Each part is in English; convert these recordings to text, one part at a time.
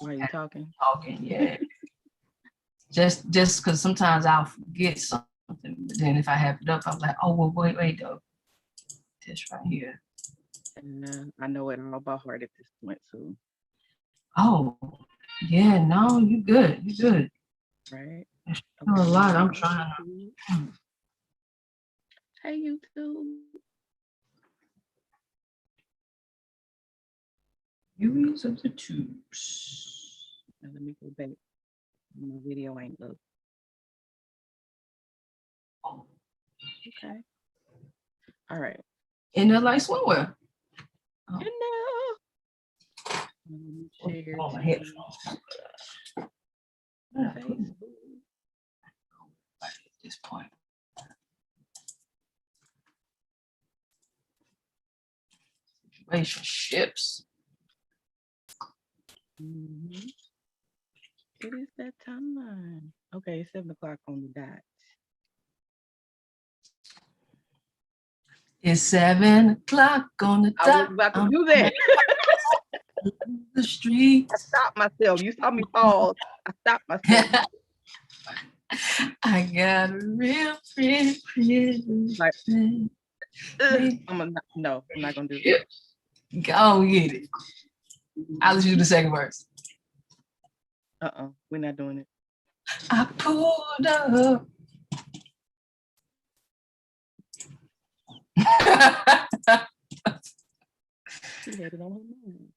While you talking? Talking, yeah. just because sometimes I'll forget something, but then if I have it up, I'm like, oh well, wait though. This right here. And I know it all about heart at this point, so. Oh, yeah, no, you good. You good. Right. There's still a lot. I'm trying to. Hey, YouTube. Theories of the tubes. Now let me go back. My video ain't up. Oh. Okay. All right. In the like swimwear. Oh. And now. Share on my headphones. Facebook. At this point. Situationships. Mm-hmm. It is that time. Okay, it's 7 o'clock on the dot. It's 7 o'clock on the dot. I was about to do that. The street. I stopped myself. You saw me pause. I stopped myself. I got a real pretty. Like, I'm not gonna do that. Go get it. I'll let you do the second verse. We're not doing it. I pulled up. She had it on her mind.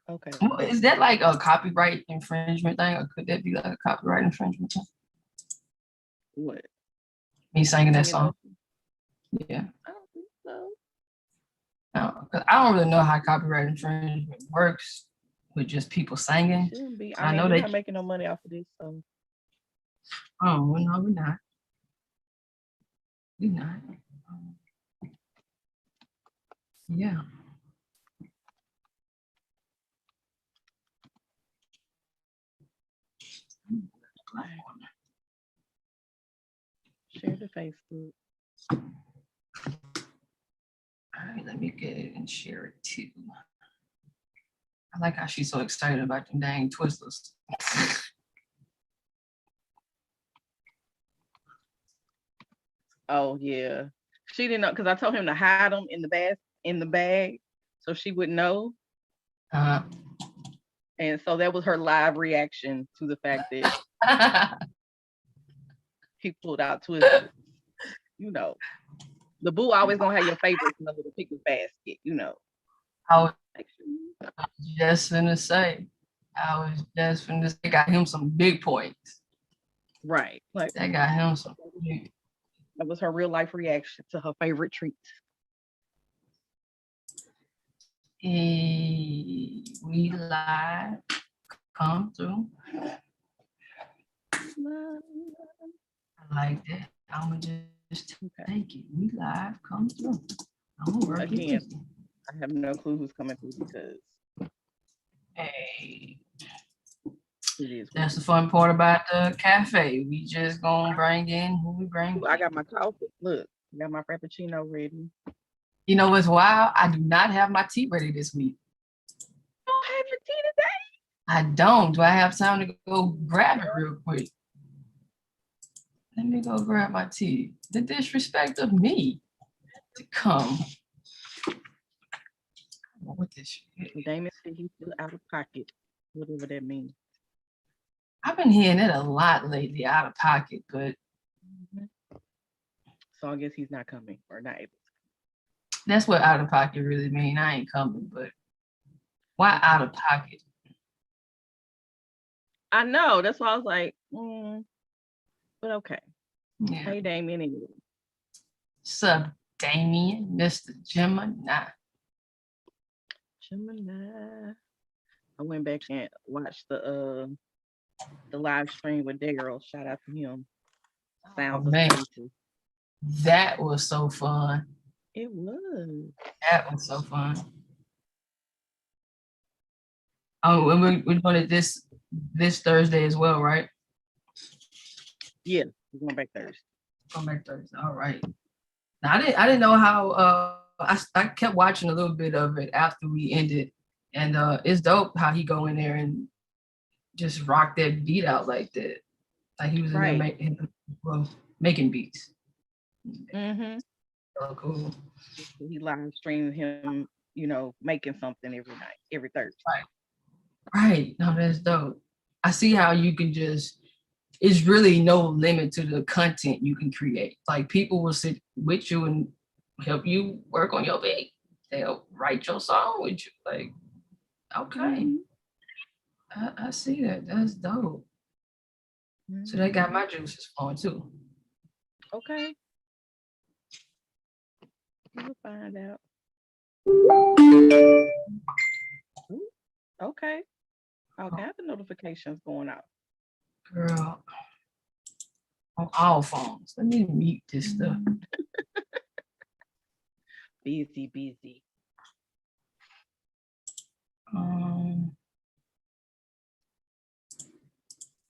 Okay. Well, is that like a copyright infringement thing, or could that be like a copyright infringement thing? What? Me singing that song? Yeah. I don't think so. No, because I don't really know how copyright infringement works with just people singing. It shouldn't be. I mean, know we're they not making no money off of this, so. Oh, no, we're not. We're not. Yeah. Share the Facebook. All right, let me get it and share it too. I like how she's so excited about them dang Twizzlers. Oh yeah, she didn't know because I told him to hide them in the bag, so she would know. And so that was her live reaction to the fact that he pulled out Twizzlers. You know, the boo always gonna have your favorites in the little pickle basket. You know. I was just gonna say, got him some big points. Right, like that got him some. That was her real life reaction to her favorite treats. Hey, we live. Come through. I like that. I'm gonna just take it. We live. Come through. I'm gonna work again. I have no clue who's coming through because. Hey. That's the fun part about the cafe. We just gonna bring in who we bring. I got my coffee. Look, I got my frappuccino ready. You know what's wild? I do not have my tea ready this week. You don't have your tea today? I don't. Do I have time to go grab it real quick? Let me go grab my tea. The disrespect of me to come. What this shit? Damon said he's still out of pocket, whatever that means. I've been hearing it a lot lately, out of pocket, but. So I guess he's not coming or not able to. That's what out of pocket really mean. I ain't coming, but why out of pocket? I know. That's why I was like, but okay. Yeah. Hey, Damien. Anyway. Sup, Damien, Mr. Gemini. Gemini. I went back and watched the live stream with Daryl. Shout out to him. Sounds of Faces. That was so fun. It was. That was so fun. Oh, we're going to this Thursday as well, right? Yeah, we're going back Thursday. Going back Thursday. All right. Now I didn't know how I kept watching a little bit of it after we ended And it's dope how he go in there and just rock that beat out like that. Like he was in there making beats. Mm-hmm. So cool. He live streams him, making something every night, every Thursday. Right. No, that's dope. I see how you can just, it's really no limit to the content you can create. Like people will sit with you and help you work on your beat. They'll write your song with you. Like, okay. Mm-hmm. I see that. That's dope. Mm-hmm. So they got my juices flowing too. Okay. We'll find out. Ooh, okay. All kinds of notifications going out. Girl, on all phones. Let me mute this stuff. Busy.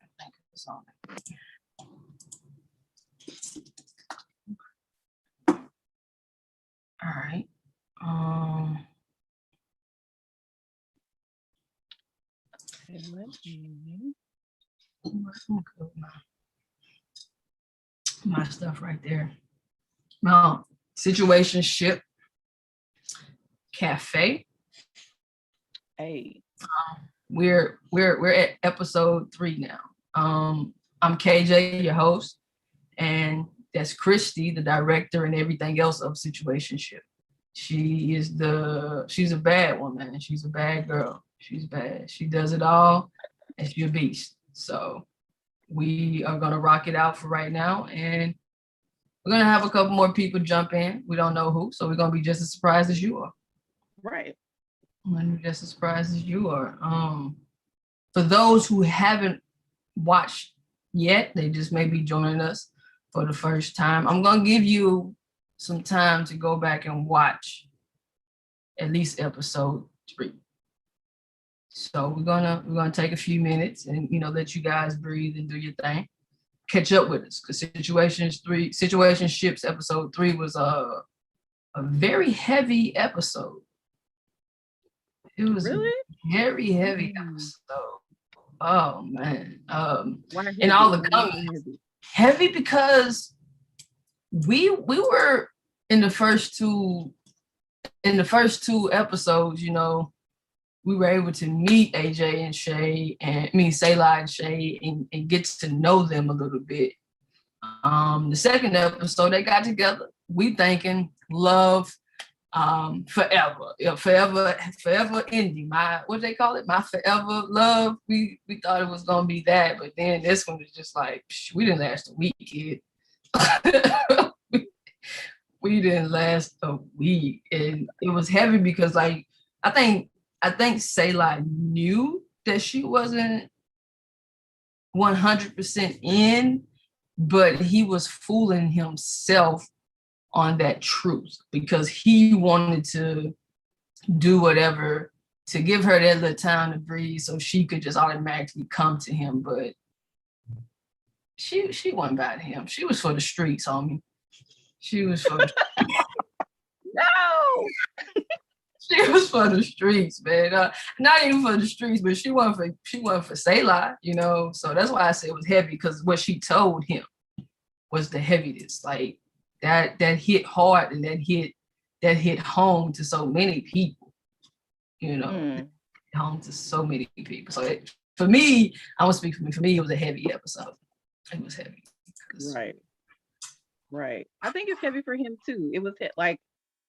I think it's on. All right. My stuff right there. Well, Situationship Café. Hey. We're at episode 3 now. I'm KJ, your host, and that's Christy, the director and everything else of Situationship. She's a bad woman, and she's a bad girl. She's bad. She does it all, and she's a beast. So we are gonna rock it out for right now, and we're gonna have a couple more people jump in. We don't know who, so we're gonna be just as surprised as you are. Right. I'm gonna be just as surprised as you are. For those who haven't watched yet, they just may be joining us for the first time. I'm gonna give you some time to go back and watch at least episode 3. So we're gonna take a few minutes and let you guys breathe and do your thing. Catch up with us because Situationships episode 3 was a very heavy episode. It was really a very heavy episode. Oh man. and all the comments heavy because we were in the first two episodes, we were able to meet AJ and Shay, Selah and Shay, and get to know them a little bit. The second episode, they got together. We thinking love, forever, forever ending. What they call it? My forever love. We thought it was gonna be that, but then this one was just like, we didn't last a week, kid. We didn't last a week, and it was heavy because, like, I think Selah knew that she wasn't 100% in, but he was fooling himself on that truth because he wanted to do whatever to give her that little time to breathe so she could just automatically come to him. But she wasn't about him. She was for the streets, homie. She was for the no. She was for the streets, man. Not even for the streets, but she wasn't for Selah, So that's why I said it was heavy, because what she told him was the heaviness. Like that hit hard, and that hit home to so many people, home to so many people. So for me, I will speak for me. For me, it was a heavy episode. It was heavy. Right. I think it's heavy for him too. It was like,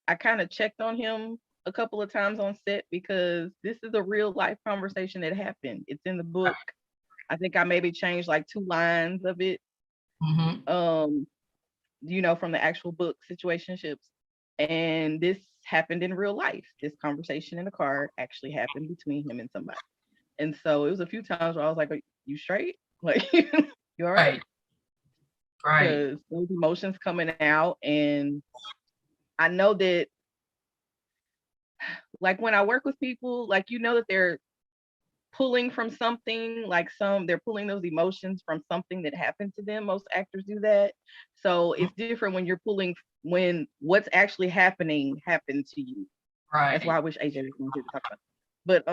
I kind of checked on him a couple of times on set because this is a real life conversation that happened. It's in the book. I think I maybe changed like 2 lines of it. Mm-hmm. From the actual book Situationships. And this happened in real life. This conversation in the car actually happened between him and somebody. And so it was a few times where I was like, are you straight? Like, you all right? Right. Because those emotions coming out. And I know that, like, when I work with people, like, that they're pulling from something, like they're pulling those emotions from something that happened to them. Most actors do that. So it's different when you're pulling when what's actually happening happened to you. Right. That's why I wish AJ was going to talk about but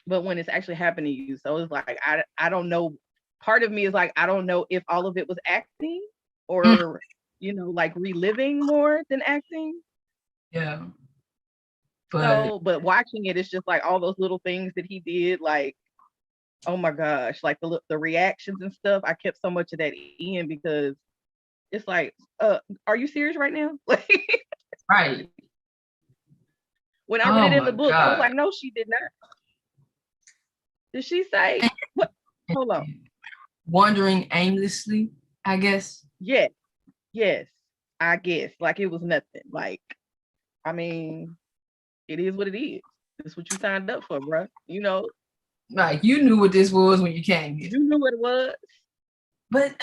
when it's actually happening to you, so it's like I don't know. Part of me is like I don't know if all of it was acting or like reliving more than acting. Yeah. But watching it, it's just like all those little things that he did, like, oh my gosh, like the reactions and stuff. I kept so much of that in because it's like, are you serious right now? Like, right. when I read it in the my book, I was God. like, no, she did not. Did she say what? Hold on. Wandering aimlessly, I guess. Yes, yes, I guess. Like it was nothing. Like, I mean, it is what it is. It's what you signed up for, bro. Like you knew what this was when you came here. You knew what it was. But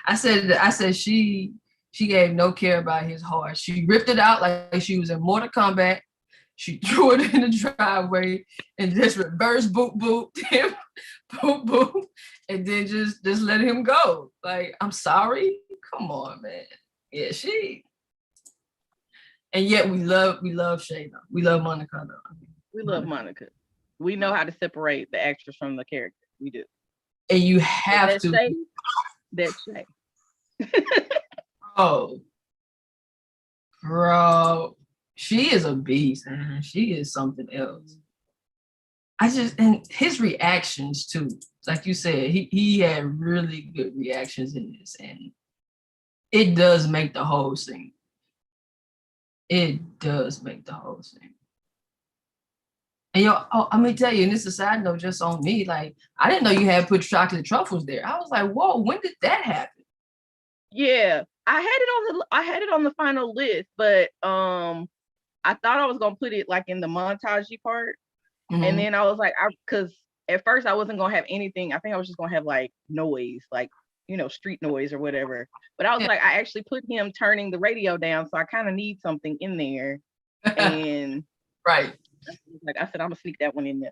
I said she gave no care about his heart. She ripped it out like she was in Mortal Kombat. She threw it in the driveway and just reverse boop boop him, boop boop, and then just let him go. Like, I'm sorry. Come on, man. Yeah, and yet we love Shayna. We love Monica though. We love Monica. We know how to separate the actress from the character. We do. And you have to. That's Shay. Oh, bro, she is a beast, man. She is something else. And his reactions too, like you said, he had really good reactions in this, and it does make the whole scene. It does make the whole scene. And I'm gonna tell you, and this is a side note just on me, like, I didn't know you had put chocolate truffles there. I was like, whoa, when did that happen? Yeah, I had it on the final list, but I thought I was gonna put it like in the montagey part. Mm-hmm. And then I was like, because at first I wasn't gonna have anything. I think I was just gonna have like noise, like street noise or whatever. But I was like, I actually put him turning the radio down, so I kind of need something in there. And right. Like I said, I'm gonna sneak that one in there.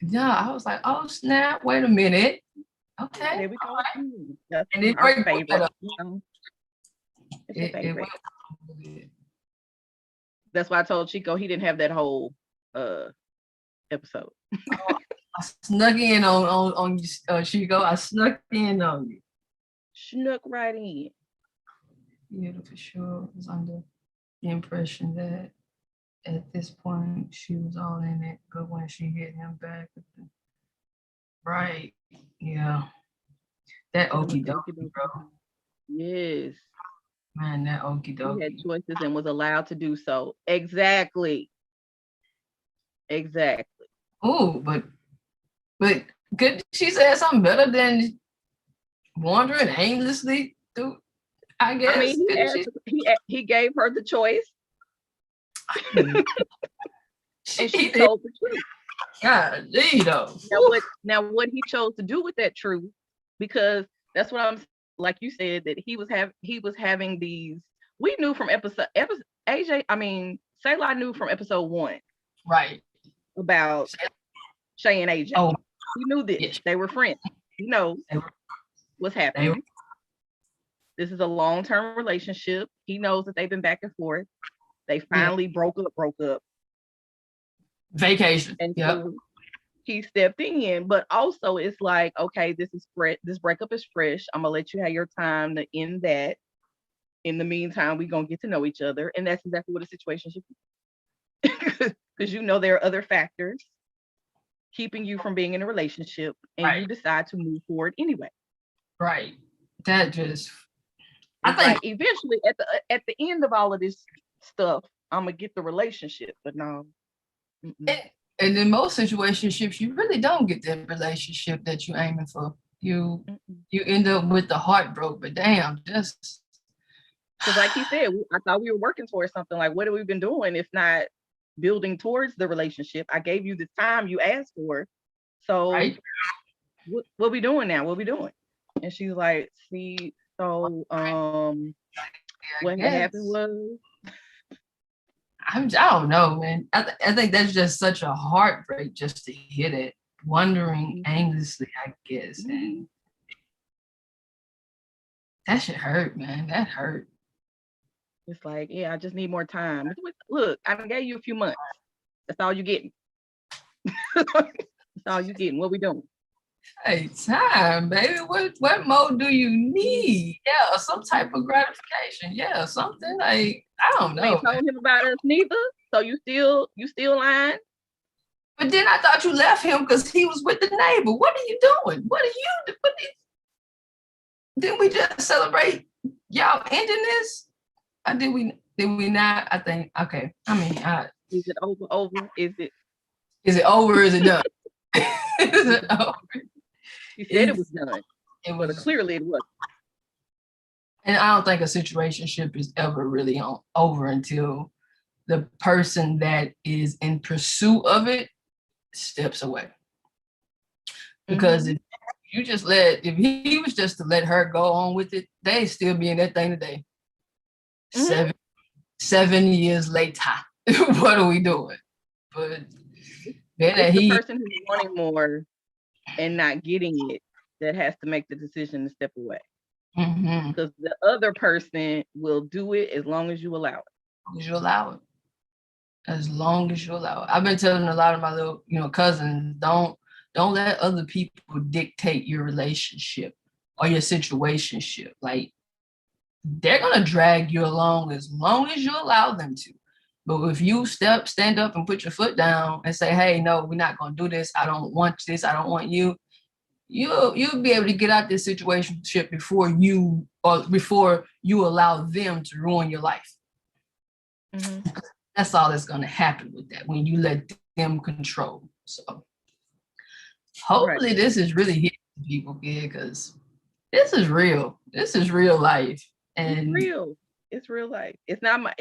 Yeah, I was like, oh snap! Wait a minute. Okay. There we go. Right. That's and our favorite. That's why I told Chico he didn't have that whole episode. I snuck in on Chico. I snuck in on you. Snuck right in. Yeah, for sure. I was under the impression that at this point she was all in it, but when she hit him back, right? Yeah, that okie dokie, bro. Yes, man, that okie dokie. He had choices and was allowed to do so. Exactly. Oh, but good. She said something better than wandering aimlessly through. I guess. I mean, he gave her the choice. And she told the truth. God, though. Now what he chose to do with that truth, because that's what I'm like you said, that he was having these. We knew from episode AJ. I mean, Selah knew from episode 1, right, about Shay and AJ. Oh, he knew this. Yes. They were friends. He knows what's happening. This is a long-term relationship. He knows that they've been back and forth. They finally broke up. Vacation. And so he stepped in, but also it's like, okay, this breakup is fresh. I'm gonna let you have your time to end that. In the meantime, we're gonna get to know each other. And that's exactly what a situation should be. Because there are other factors keeping you from being in a relationship, and you decide to move forward anyway. Right. That just I think like eventually at the end of all of this stuff, I'm gonna get the relationship, but no. And in most situationships, you really don't get that relationship that you're aiming for. You end up with the heart broke, but damn, just because like he said, I thought we were working towards something. Like, what have we been doing if not building towards the relationship? I gave you the time you asked for, so what we doing now? What we doing? And she's like, see, so what happened was. I don't know, man. I think that's just such a heartbreak just to hit it, wondering aimlessly, I guess. And that should hurt, man. That hurt. It's like, yeah, I just need more time. Look, I gave you a few months. That's all you getting. That's all you getting. What we doing? Hey, time, baby. What more do you need? Yeah, some type of gratification. Yeah, something like I don't You ain't know. told him about us neither. So you still lying? But then I thought you left him because he was with the neighbor. What are you doing? What are you doing? Didn't we just celebrate y'all ending this? Or did we not? I think okay. I mean, Is it over? Is it over? Is it done? Is it over? He said it was done. It But was clearly it wasn't. and I don't think a situationship is ever really over until the person that is in pursuit of it steps away. Because if you just if he was just to let her go on with it, they'd still be in that thing today. 7 years later, what are we doing? But then it's the person who's wanting more and not getting it that has to make the decision to step away. Because the other person will do it as long as you allow it. As you allow it. As long as you allow it. I've been telling a lot of my little, cousins, don't let other people dictate your relationship or your situationship. Like, they're gonna drag you along as long as you allow them to. But if you stand up and put your foot down and say, hey, no, we're not gonna do this. I don't want this. I don't want you. You'll be able to get out this situationship before you allow them to ruin your life. That's all that's gonna happen with that when you let them control. So hopefully this is really hitting people, because this is real. This is real life. And it's real life. It's not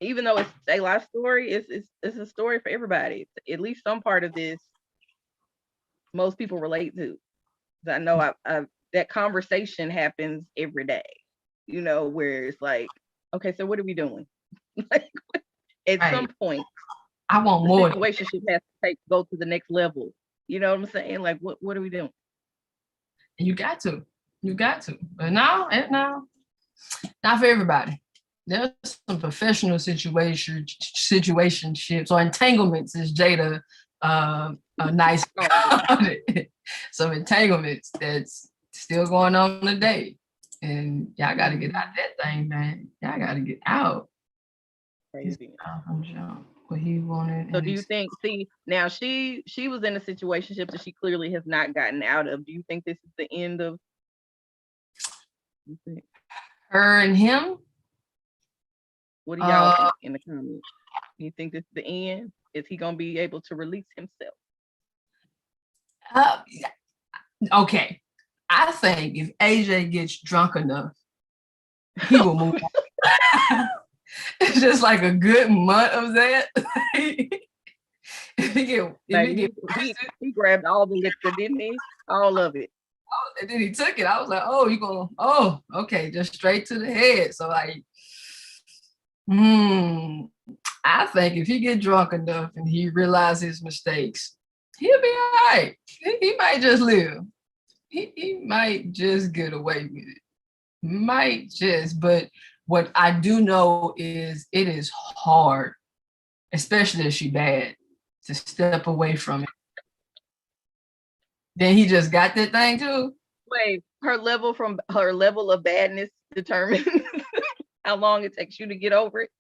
even though it's a life story, it's a story for everybody. At least some part of this most people relate to. I know that conversation happens every day, where it's like, okay, so what are we doing? Like, at some point, I want more. The relationship has to go to the next level. You know what I'm saying? Like, what are we doing? You got to. But no, not for everybody. There's some professional situationships or entanglements, as Jada a nice some entanglements that's still going on today. And y'all got to get out that thing, man. Y'all got to get out. Crazy. What he wanted. So do you think, now she was in a situationship that she clearly has not gotten out of. Do you think this is the end of her and him? What do y'all think in the comments? Do you think this is the end? Is he gonna be able to release himself? Okay. I think if AJ gets drunk enough, he will move on. It's just like a good month of that. He grabbed all the liquor, didn't he? All of it. Oh, and then he took it. I was like, oh, you going, oh, okay, just straight to the head. So like, I think if he get drunk enough and he realizes his mistakes, he'll be all right. He might just live. He might just get away with it. Might just, but what I do know is it is hard, especially if she bad, to step away from it. Then he just got that thing too. Wait, her level of badness determines how long it takes you to get over it.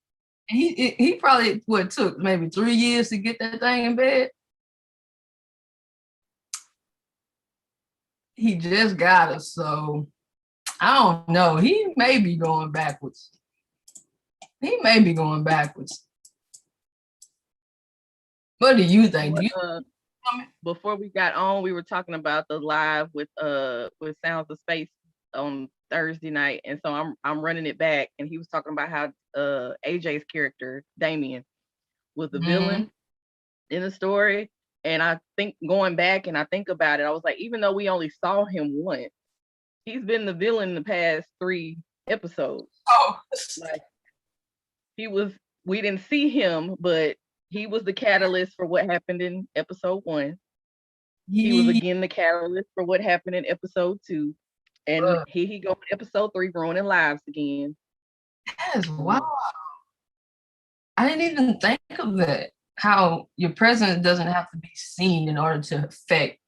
He probably took maybe 3 years to get that thing in bed. He just got us, so I don't know. He may be going backwards. What do you think? Before we got on, we were talking about the live with Sounds of Space on Thursday night, and so I'm running it back, and he was talking about how AJ's character Damien was the villain in the story. And I think going back and I think about it, I was like, even though we only saw him once, he's been the villain in the past 3 episodes. Oh, like we didn't see him, but he was the catalyst for what happened in episode 1. He was again the catalyst for what happened in episode 2. And here he goes in episode 3, ruining lives again. Yes, wow. I didn't even think of that. how your presence doesn't have to be seen in order to affect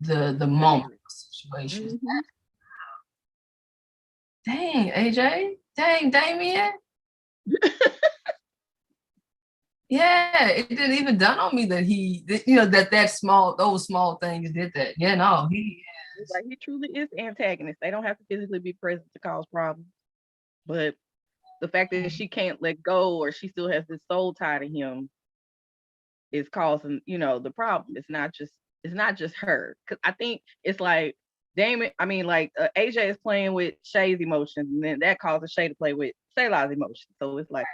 the moment situations. Mm-hmm. Dang, AJ. Dang, Damien. Yeah, it didn't even dawn on me that those small things did that. Yeah, no, he is. Like he truly is the antagonist. They don't have to physically be present to cause problems, but the fact that she can't let go or she still has this soul tie to him is causing, the problem. It's not just her. Cause I think it's like Damon, I mean, like AJ is playing with Shay's emotions, and then that causes Shay to play with Selah emotions. So it's like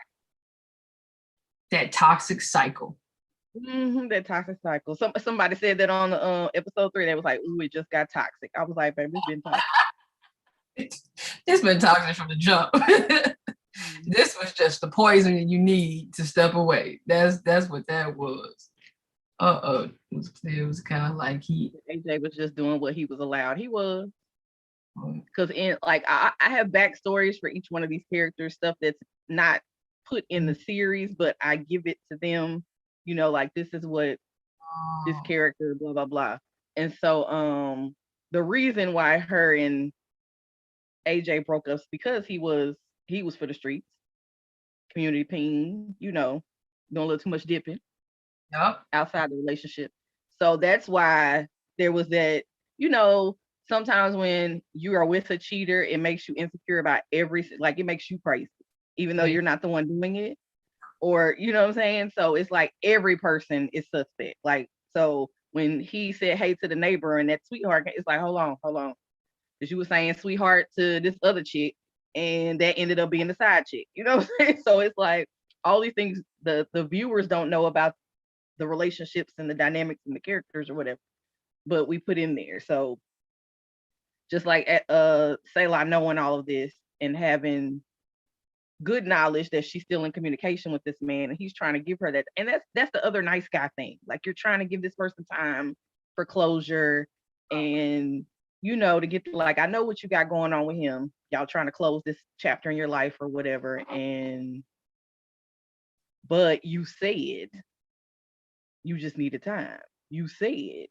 That toxic cycle. that toxic cycle. Somebody said that on the episode 3. They was like, "Ooh, it just got toxic." I was like, "Baby, it's been toxic." It's been toxic from the jump. This was just the poison you need to step away. That's what that was. It was kind of like AJ was just doing what he was allowed. He was. Because in like I have backstories for each one of these characters, stuff that's not put in the series, but I give it to them, like this is what this character, blah blah blah. And so the reason why her and AJ broke up because he was for the streets, community ping, doing a little too much dipping outside the relationship. So that's why there was that, sometimes when you are with a cheater, it makes you insecure about like it makes you crazy, even though you're not the one doing it. Or, you know what I'm saying? So it's like every person is suspect. Like, so when he said hey to the neighbor and that sweetheart, it's like, hold on. Because you were saying sweetheart to this other chick, and that ended up being the side chick. You know what I'm saying? So it's like all these things the viewers don't know about the relationships and the dynamics and the characters or whatever, but we put in there. So just like Selah knowing all of this and having good knowledge that she's still in communication with this man and he's trying to give her that. And that's the other nice guy thing. Like you're trying to give this person time for closure and to get like, I know what you got going on with him. Y'all trying to close this chapter in your life or whatever. But you said you just needed time. You said.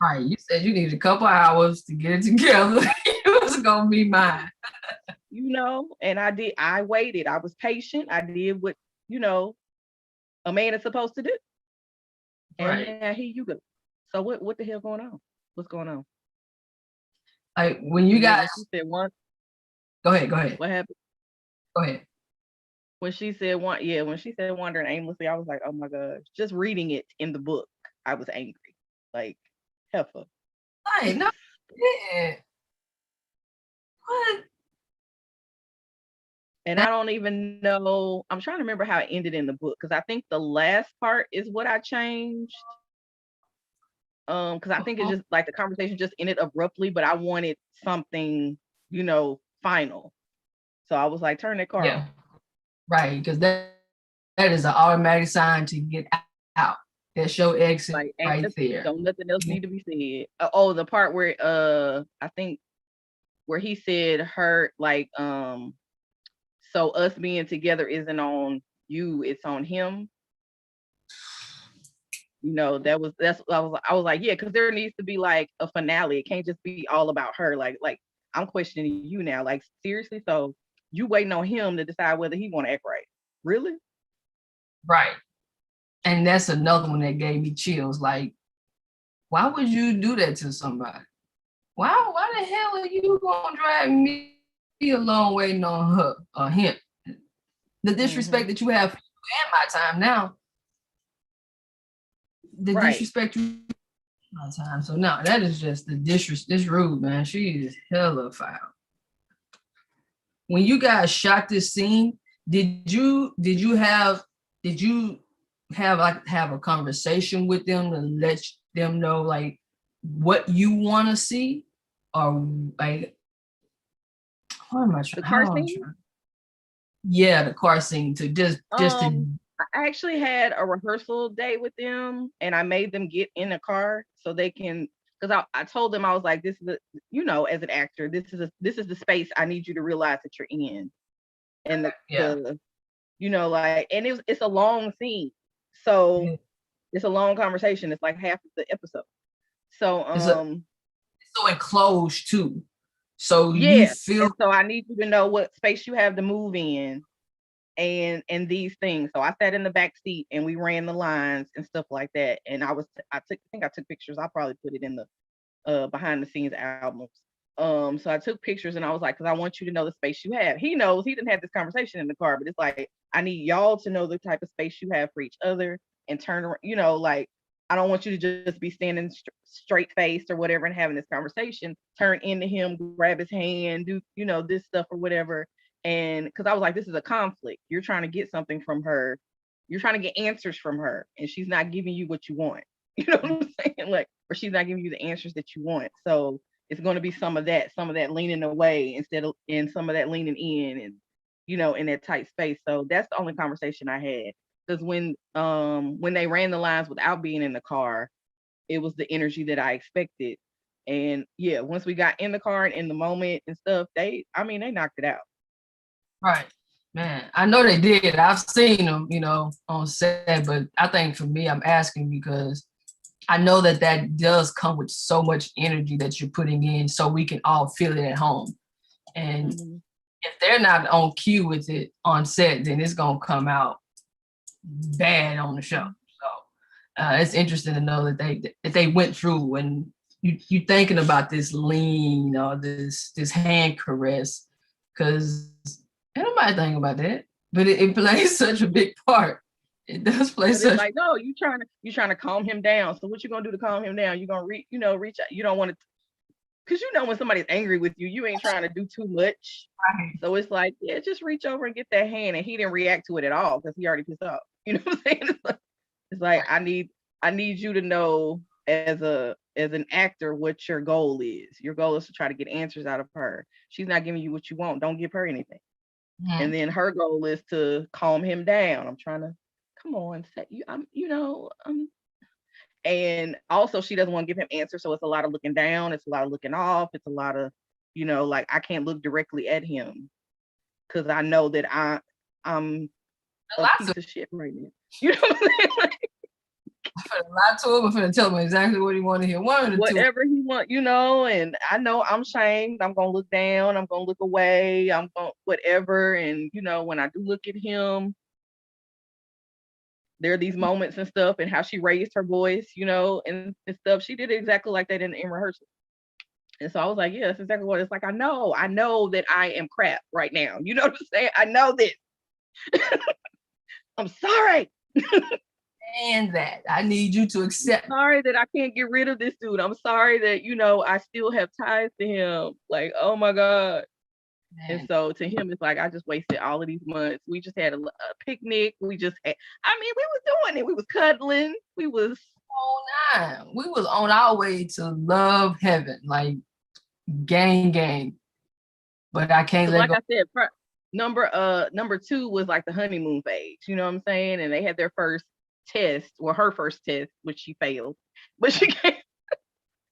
Right. You said you needed a couple hours to get it together. It was gonna be mine. And I waited. I was patient. I did what, a man is supposed to do. And now here you go. So what the hell going on? What's going on? Like when you guys said one. Go ahead. What happened? Go ahead. When she said wandering aimlessly, I was like, oh my gosh. Just reading it in the book, I was angry. Like, heifer. Hey, no, yeah. What? And I don't even know. I'm trying to remember how it ended in the book because I think the last part is what I changed. Because I think it's just like the conversation just ended abruptly, but I wanted something, final. So I was like, turn that car off. Right, because that is an automatic sign to get out. That's your exit right there. Don't nothing else need to be said. The part where I think where he said her like so us being together isn't on you, it's on him. That's I was like, yeah, because there needs to be like a finale. It can't just be all about her. Like I'm questioning you now. Like seriously, so you waiting on him to decide whether he want to act right? Really? Right. And that's another one that gave me chills. Like, why would you do that to somebody? Why the hell are you gonna drag me along waiting on her or him? The disrespect that you have for you and my time now. The disrespect you my time. So no, that is just the disrespect. This rude, man. She is hella foul. When you guys shot this scene, did you have a conversation with them to let them know like what you want to see, or like what am I trying? The car scene? Yeah, the car scene to just to. I actually had a rehearsal day with them, and I made them get in a car so they can. Because I told them I was like, this is as an actor, this is the space I need you to realize that you're in, and like, and it's a long scene. So it's a long conversation. It's like half of the episode. So it's so enclosed too. So you yeah. feel. And so I need you to know what space you have to move in and these things. So I sat in the back seat and we ran the lines and stuff like that. And I think I took pictures. I'll probably put it in the behind the scenes albums. So I took pictures and I was like, because I want you to know the space you have. He knows, he didn't have this conversation in the car, but it's like, I need y'all to know the type of space you have for each other and turn around, like, I don't want you to just be standing straight faced or whatever and having this conversation. Turn into him, grab his hand, do, this stuff or whatever. And because I was like, this is a conflict. You're trying to get something from her. You're trying to get answers from her, and she's not giving you what you want. You know what I'm saying? Like, or she's not giving you the answers that you want. So it's going to be some of that leaning away instead of, and some of that leaning in, and in that tight space. So that's the only conversation I had. Because when they ran the lines without being in the car, it was the energy that I expected. And yeah, once we got in the car and in the moment and stuff, they knocked it out. Right. Man, I know they did. I've seen them, on set, but I think for me, I'm asking because I know that does come with so much energy that you're putting in so we can all feel it at home. And if they're not on cue with it on set, then it's going to come out bad on the show. So it's interesting to know that they went through, and you thinking about this lean or this hand caress, because nobody think about that, but it plays such a big part. It does play such. It's like, no, you trying to calm him down. So what you gonna do to calm him down? You're gonna reach out. You don't want to, because when somebody's angry with you, you ain't trying to do too much. Right. So it's like, yeah, just reach over and get that hand. And he didn't react to it at all because he already pissed off. You know what I'm saying? It's like I need you to know as an actor what your goal is. Your goal is to try to get answers out of her. She's not giving you what you want. Don't give her anything. Mm-hmm. And then her goal is to calm him down. I'm trying to, come on, and also she doesn't want to give him answers. So it's a lot of looking down. It's a lot of looking off. It's a lot of, like, I can't look directly at him because I know that I'm a piece of shit right now. You know what I'm saying? Like, I'm gonna lie to him. I'm gonna tell him exactly what he wanted to hear. Whatever he want, and I know I'm shamed. I'm gonna look down. I'm gonna look away. I'm gonna whatever. And when I do look at him, there are these moments and stuff, and how she raised her voice, and stuff. She did it exactly like that in rehearsal. And so I was like, yeah, that's exactly what it's like. I know that I am crap right now. You know what I'm saying? I know this. I'm sorry. And that I need you to accept. I'm sorry that I can't get rid of this dude. I'm sorry that, I still have ties to him. Like, oh my God. Man. And so to him, it's like, I just wasted all of these months. We just had a picnic. We just had, we was doing it. We was cuddling. We was we was on our way to love heaven, like gang. But I can't let like go. I said, number 2 was like the honeymoon phase. You know what I'm saying? And they had their first test, or her first test, which she failed. But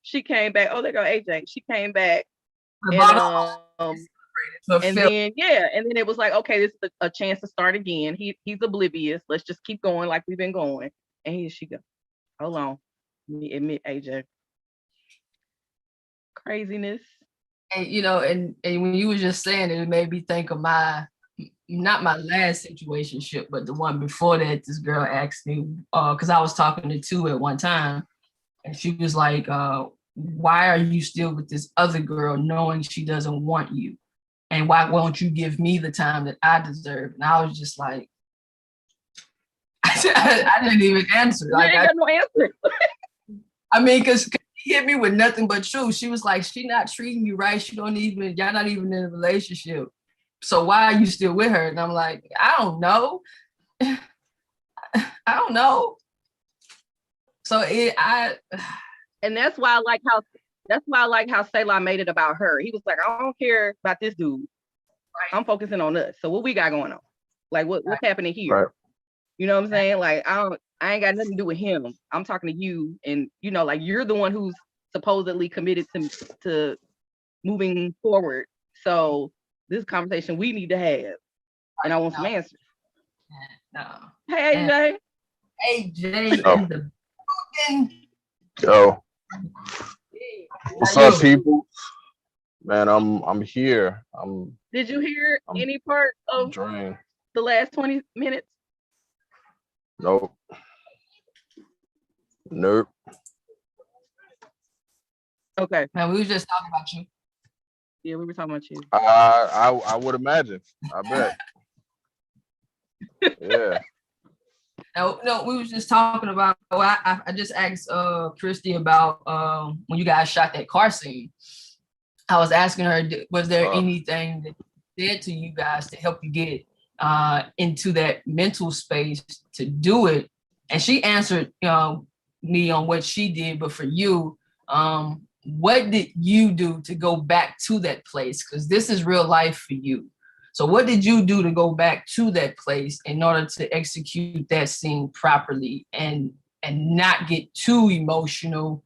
she came back. Oh, there go AJ. She came back. And then it was like, okay, this is a chance to start again. He's oblivious. Let's just keep going like we've been going. And here she goes. Hold on. Let me admit, AJ. Craziness. And and when you were just saying it made me think of not my last situationship, but the one before that. This girl asked me, because I was talking to 2 at one time, and she was like, why are you still with this other girl knowing she doesn't want you? And why won't you give me the time that I deserve? And I was just like, I didn't even answer. Like, I got no answer. Because she hit me with nothing but truth. She was like, she not treating you right. Y'all not even in a relationship. So why are you still with her? And I'm like, I don't know. I don't know. So and that's why I like how Selah made it about her. He was like, I don't care about this dude. Right. I'm focusing on us. So what we got going on? Like what's happening here? Right. You know what I'm saying? Like I ain't got nothing to do with him. I'm talking to you, and like you're the one who's supposedly committed to moving forward. So this conversation we need to have, and I want some answers. No. Hey, AJ. AJ Oh. in the building. Yo, what's How up, you? people? Man, I'm here. Did you hear I'm any part of drained. the last 20 minutes? Nope. Nope. Okay. Man, we were just talking about you. Yeah, we were talking about you. I would imagine. I bet. Yeah. No, we was just talking about. Well, I just asked Christy about when you guys shot that car scene. I was asking her, was there anything that said to you guys to help you get into that mental space to do it? And she answered, me on what she did, but for you, what did you do to go back to that place? Because this is real life for you. So what did you do to go back to that place in order to execute that scene properly and not get too emotional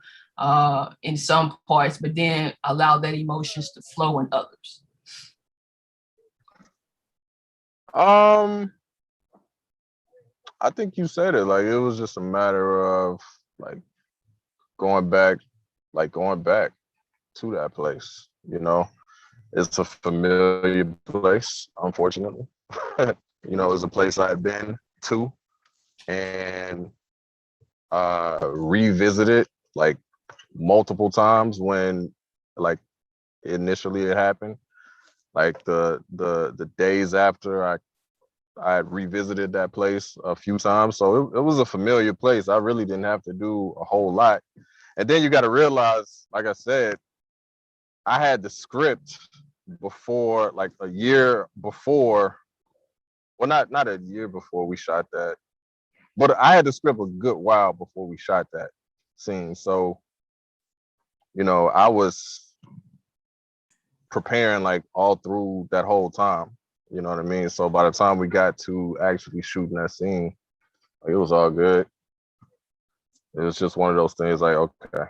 in some parts, but then allow that emotions to flow in others? I think you said it. Like it was just a matter of like going back to that place. You know, it's a familiar place, unfortunately. You know, it's a place I've been to and revisited like multiple times when like initially it happened. Like the days after I had revisited that place a few times. So it was a familiar place. I really didn't have to do a whole lot. And then you got to realize, like I said, I had the script before, like a year before. Well, not a year before we shot that, but I had the script a good while before we shot that scene. So, you know, I was preparing like all through that whole time. You know what I mean? So by the time we got to actually shooting that scene, like, it was all good. It was just one of those things like, okay.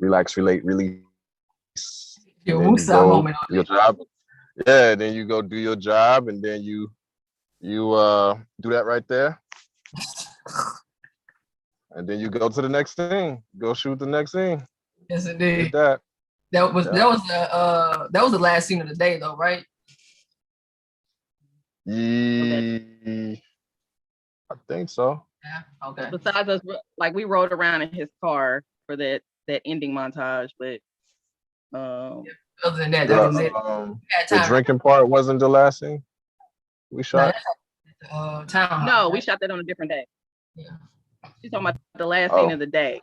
Relax, relate, release. Your And then you woosah go moment. do your job. Yeah, then you go do your job and then you do that right there. And then you go to the next thing. Go shoot the next scene. Yes, Did indeed. that. That was the last scene of the day, though, right? Yeah, I think so. Yeah. Okay. Besides us, like we rode around in his car for that ending montage, but Other than that, that was it. The drinking part wasn't the last scene we shot. Townhouse. no, we shot that on a different day. Yeah. She's talking about the last scene of the day.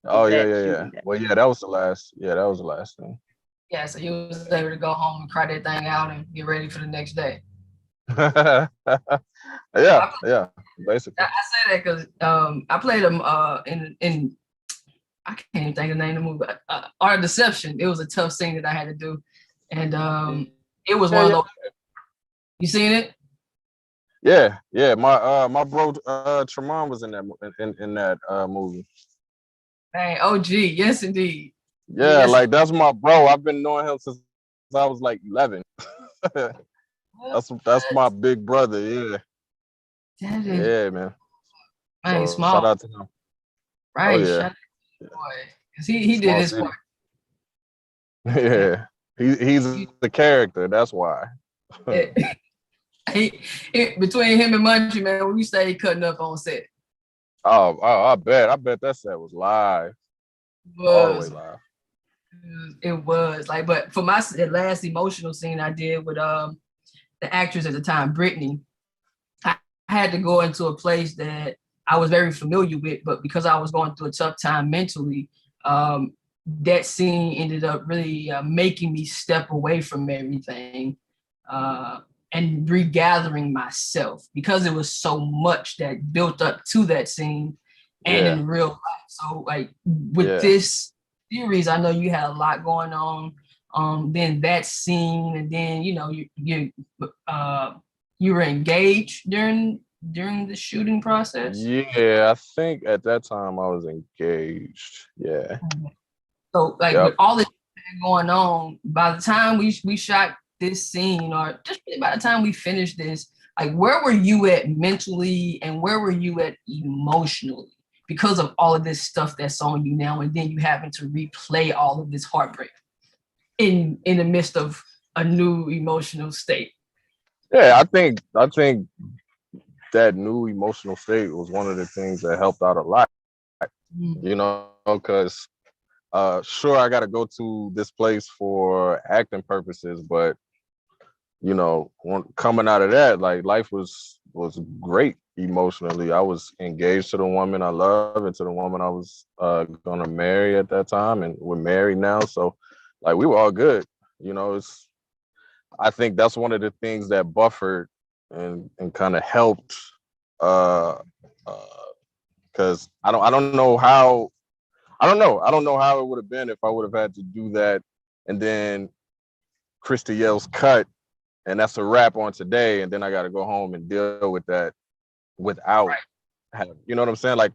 Oh yeah. Well, yeah, that was the last. Yeah, that was the last thing. Yeah, so he was able to go home and cry that thing out and get ready for the next day. yeah, basically. I say that because I played him in I can't even think of the name of the movie. Art of Deception. It was a tough scene that I had to do, and it was one of those. You seen it? Yeah. My bro Tremont was in that movie. Dang, OG, yes indeed. Yeah, yes. like that's my bro. I've been knowing him since I was like 11. That's my big brother. Yeah. Yeah, man. Man, So, small. shout out to him. Right. Oh, yeah. Shout out to boy. Cause he did his part. Yeah. He's the character. That's why. He between him and Munchie, man, when you stay cutting up on set. Oh, I bet that set was live. All the way live. It was like, but for my last emotional scene I did with the actress at the time, Brittany, I had to go into a place that I was very familiar with, but because I was going through a tough time mentally, that scene ended up really making me step away from everything and regathering myself because it was so much that built up to that scene and in real life. So like with this series, I know you had a lot going on. Then that scene, and then you were engaged during the shooting process. Yeah, I think at that time I was engaged. Yeah. So like with all this going on, by the time we shot this scene, or just really by the time we finish this, like where were you at mentally and where were you at emotionally because of all of this stuff that's on you now, and then you having to replay all of this heartbreak in the midst of a new emotional state? Yeah, I think that new emotional state was one of the things that helped out a lot, you know, because sure, I got to go to this place for acting purposes, but you know, coming out of that, like life was great emotionally. I was engaged to the woman I love and to the woman I was gonna marry at that time, and we're married now. So, like, we were all good. You know, I think that's one of the things that buffered and kind of helped, uh, because I don't know how I don't know how it would have been if I would have had to do that, and then Krista yells cut, and that's a wrap on today, and then I got to go home and deal with that without having, you know what I'm saying? Like,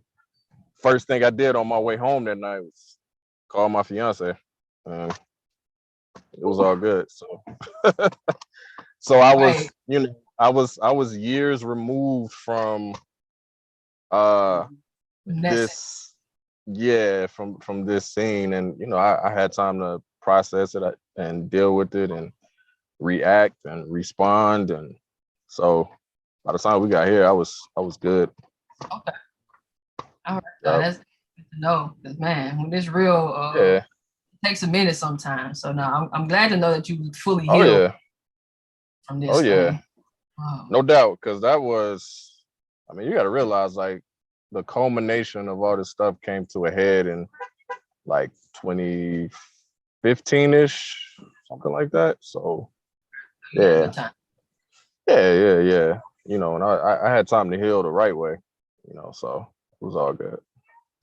first thing I did on my way home that night was call my fiance, and it was all good. So so I was, you know, I was years removed from this, yeah, from this scene, and you know, I had time to process it and deal with it and react and respond, and so by the time we got here, I was good. Okay. All right. Yep. That's good to know. Because man, when it's real, Yeah. it takes a minute sometimes. So now I'm glad to know that you fully Oh healed yeah. from this Oh yeah. thing. Wow. No doubt, because that was, I mean, you got to realize, like, the culmination of all this stuff came to a head in like 2015-ish, something like that. So yeah, yeah. You know, and I had time to heal the right way, you know, so it was all good.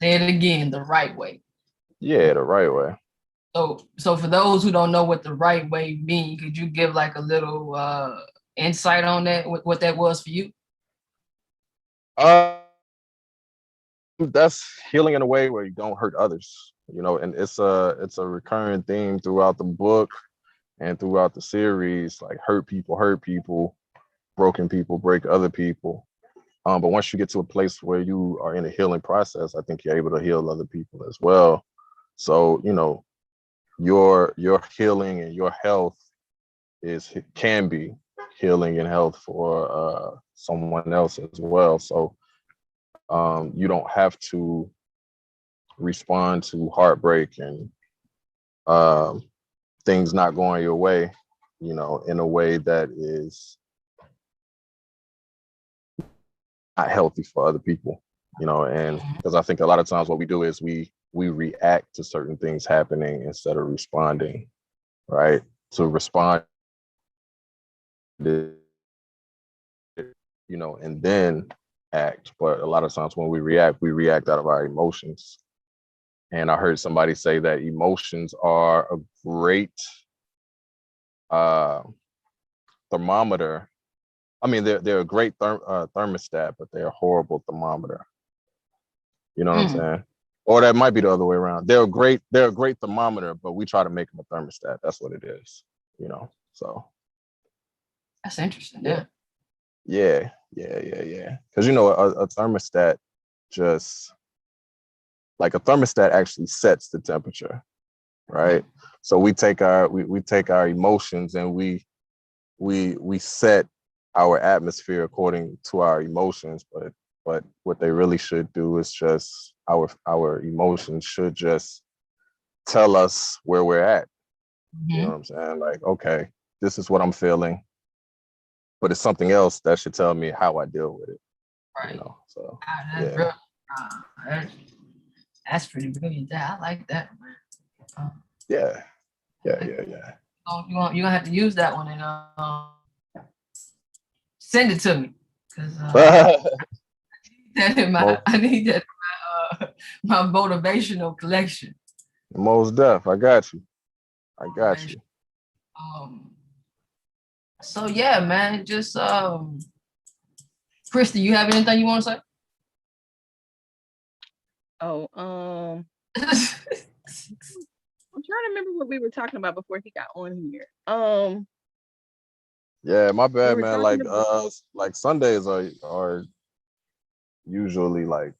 Say it again, the right way. Yeah, the right way. So for those who don't know what the right way mean, could you give like a little insight on that, what that was for you? That's healing in a way where you don't hurt others, you know, and it's a recurring theme throughout the book and throughout the series. Like, hurt people, broken people break other people. But once you get to a place where you are in a healing process, I think you're able to heal other people as well. So, you know, your healing and your health can be healing and health for someone else as well. So you don't have to respond to heartbreak and um, things not going your way, you know, in a way that is not healthy for other people, you know. And because I think a lot of times what we do is we react to certain things happening instead of responding, right? To respond, you know, and then act. But a lot of times when we react out of our emotions. And I heard somebody say that emotions are a great uh, thermometer. I mean, they're a great thermostat, but they're a horrible thermometer. You know what I'm saying? Or that might be the other way around. They're a great thermometer, but we try to make them a thermostat. That's what it is. You know. So That's interesting. yeah. Because you know, a thermostat just like a thermostat actually sets the temperature, right? So we take our emotions and we set our atmosphere according to our emotions, but what they really should do is just our emotions should just tell us where we're at. You know what I'm saying? Like, okay, this is what I'm feeling, but it's something else that should tell me how I deal with it. Right. You know, so That's yeah. That's pretty brilliant. I like that, man. Yeah. You're gonna have to use that one and send it to me, because I need that in my motivational collection. Most def, I got you. So yeah, man, just Christy, you have anything you want to say? Oh, I'm trying to remember what we were talking about before he got on here. Yeah, my We bad, were man. talking about Like Sundays are usually like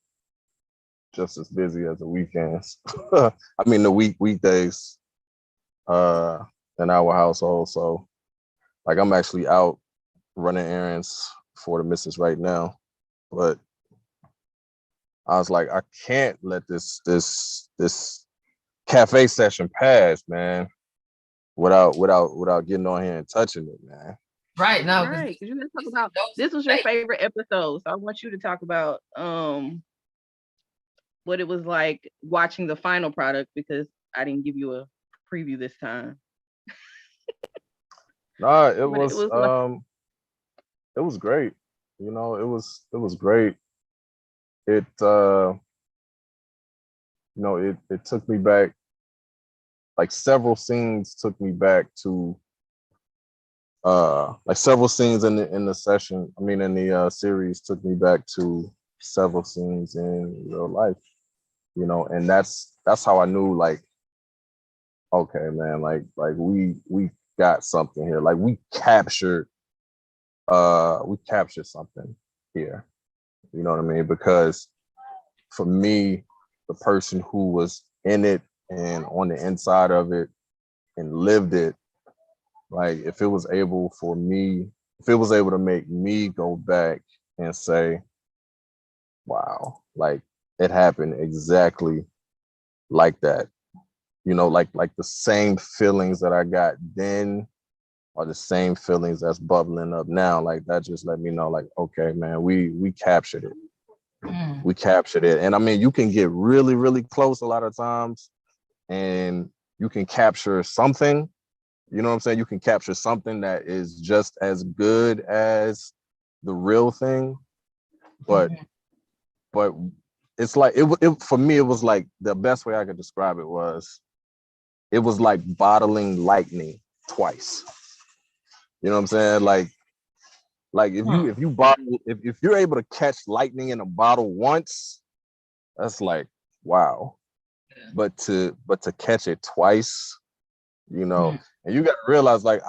just as busy as the weekends. I mean the weekdays uh in our household. So like I'm actually out running errands for the missus right now. But I was like, I can't let this cafe session pass, man, without getting on here and touching it, man. Right now, right, because you're gonna talk about this was your favorite episode. So I want you to talk about what it was like watching the final product because I didn't give you a preview this time. Nah, What it was like. it was great. You know, it was great. It you know, it took me back, like several scenes took me back to like several scenes in the session, I mean in the series took me back to several scenes in real life, you know, and that's how I knew like, okay, man, like we got something here. Like we captured something here. You know what I mean? Because for me, the person who was in it and on the inside of it and lived it, like if it was able for me, if it was able to make me go back and say, wow, like it happened exactly like that. You know, like the same feelings that I got then are the same feelings that's bubbling up now. Like that just let me know, like, okay, man, we captured it. We captured it. And I mean, you can get really, really close a lot of times and you can capture something. You know what I'm saying? You can capture something that is just as good as the real thing. But but it's like it for me, it was like the best way I could describe it was like bottling lightning twice. You know what I'm saying? Like if you bottle if you're able to catch lightning in a bottle once, that's like wow. But to catch it twice, you know, and you gotta realize like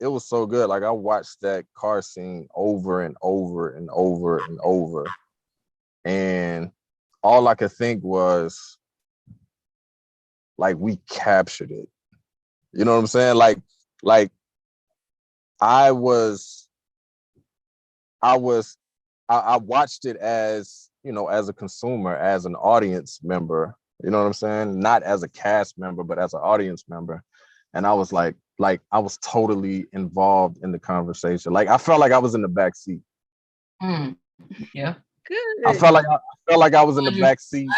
it was so good. Like I watched that car scene over and over and over and over. And all I could think was like we captured it. You know what I'm saying? Like I was I was I watched it as, you know, as a consumer, as an audience member, you know what I'm saying? Not as a cast member, but as an audience member. And I was like I was totally involved in the conversation. Like I felt like I was in the back seat. Yeah. I Good. felt like I was in the back seat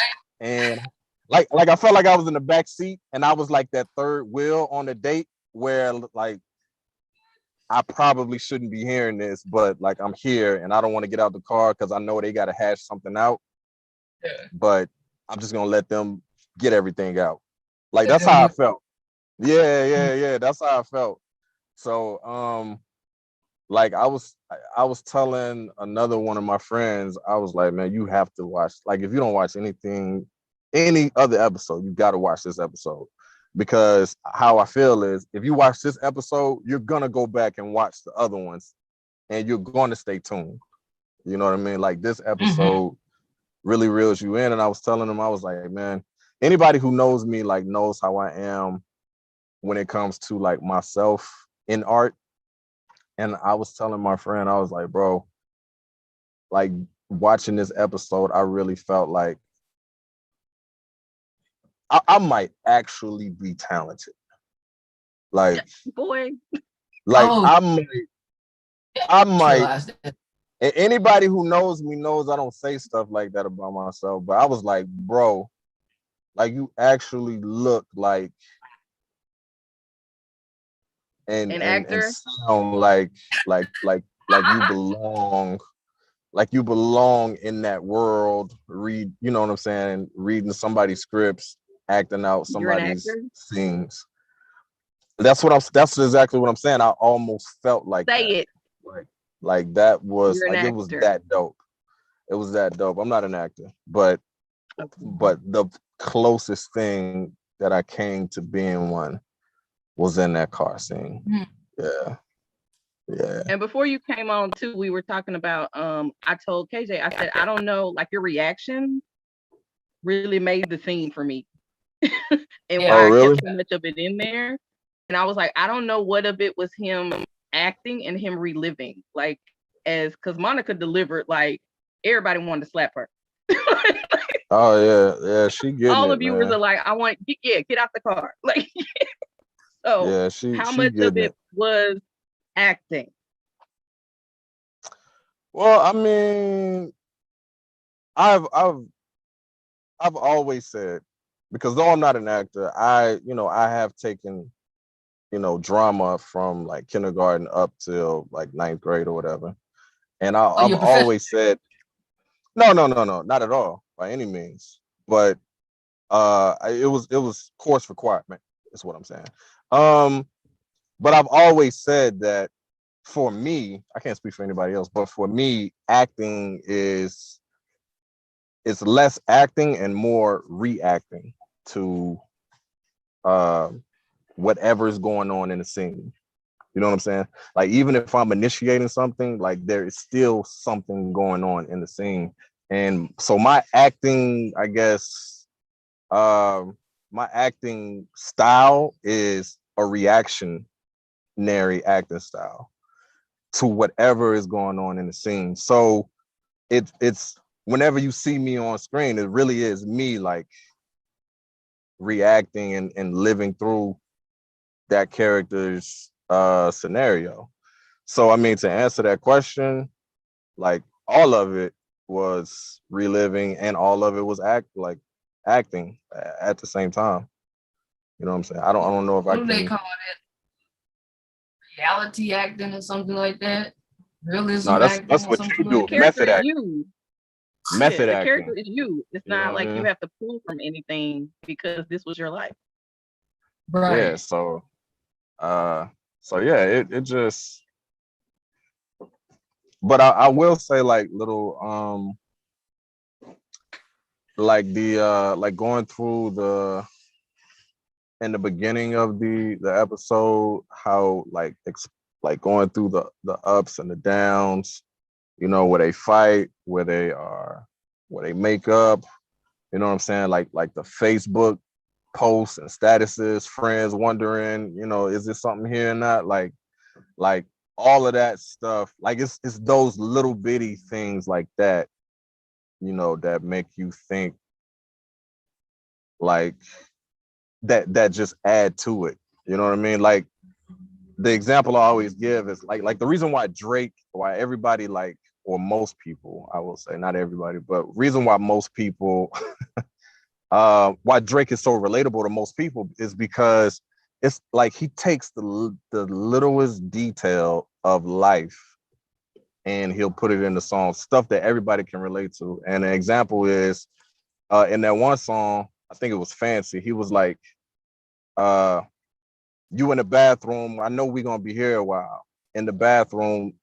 and like I felt like I was in the back seat and I was like that third wheel on the date where like I probably shouldn't be hearing this, but like I'm here and I don't want to get out the car because I know they got to hash something out. Yeah. But I'm just gonna let them get everything out. Like that's how I felt. Yeah. That's how I felt. So like I was telling another one of my friends, I was like, man, you have to watch. Like if you don't watch anything, any other episode, you got to watch this episode. Because how I feel is if you watch this episode, you're gonna go back and watch the other ones and you're gonna stay tuned. You know what I mean? Like this episode really reels you in. And I was telling them, I was like, man, anybody who knows me like knows how I am when it comes to like myself in art. And I was telling my friend, I was like, bro, like watching this episode, I really felt like I might actually be talented. Like, Boy. like Oh, I might. realized that. Anybody who knows me knows I don't say stuff like that about myself. But I was like, bro, like you actually look An and actor. sound like you belong in that world. Read, you know what I'm saying? Reading somebody's scripts, acting out You're an somebody's actor. scenes. That's exactly what I'm saying. I almost felt like Say that. it. Like that was You're an like it was actor. that dope. It was that dope. I'm not an actor, but Okay. the closest thing that I came to being one was in that car scene. Mhm. Yeah. Yeah. And before you came on too, we were talking about I told KJ, I said, I don't know, like your reaction really made the scene for me. And Oh, why I really? kept so much of it in there. And I was like, I don't know what of it was him acting and him reliving. Like because Monica delivered, like everybody wanted to slap her. Oh yeah, she getting All the it, viewers man. are like, get out the car. Like, so Yeah, how she much of getting it it. was acting? Well, I mean, I've I've I've always said, because though I'm not an actor, I have taken, drama from like kindergarten up till like ninth grade or whatever. And Oh, I've you're a professional. always said, no, no, no, no, not at all by any means. But it was course requirement, is what I'm saying. Um, but I've always said that for me, I can't speak for anybody else, but for me, acting is it's less acting and more reacting to uh, whatever's going on in the scene. You know what I'm saying? Like even if I'm initiating something, like there is still something going on in the scene. And so my acting, I guess, my acting style is a reactionary acting style to whatever is going on in the scene. So it's whenever you see me on screen, it really is me like reacting and living through that character's scenario. So I mean, to answer that question, like all of it was reliving and all of it was acting at the same time. You know what I'm saying? I don't know if I What do they can. call it? Reality acting or something like that? No, Realism that's acting or what you something The do. like that? character Method is acting. you. Yeah, Method the character acting. is you. It's You know not what I like you mean? have to pull from anything because this was your life. Yeah. Right. Uh so yeah, it just, but I will say like little like the like going through the in the beginning of the episode, how like going through the ups and the downs, where they fight, where they make up, you know what I'm saying? Like the Facebook posts and statuses, friends wondering, is there something here or not? Like all of that stuff. Like it's those little bitty things like that, that make you think, like that just add to it. You know what I mean? Like the example I always give is like the reason why everybody, like, or most people, I will say, not everybody, but reason why most people why Drake is so relatable to most people is because it's like he takes the littlest detail of life and he'll put it in the song, stuff that everybody can relate to. And an example is in that one song, I think it was Fancy, he was like, uh, you in the bathroom, I know we're gonna be here a while. In the bathroom,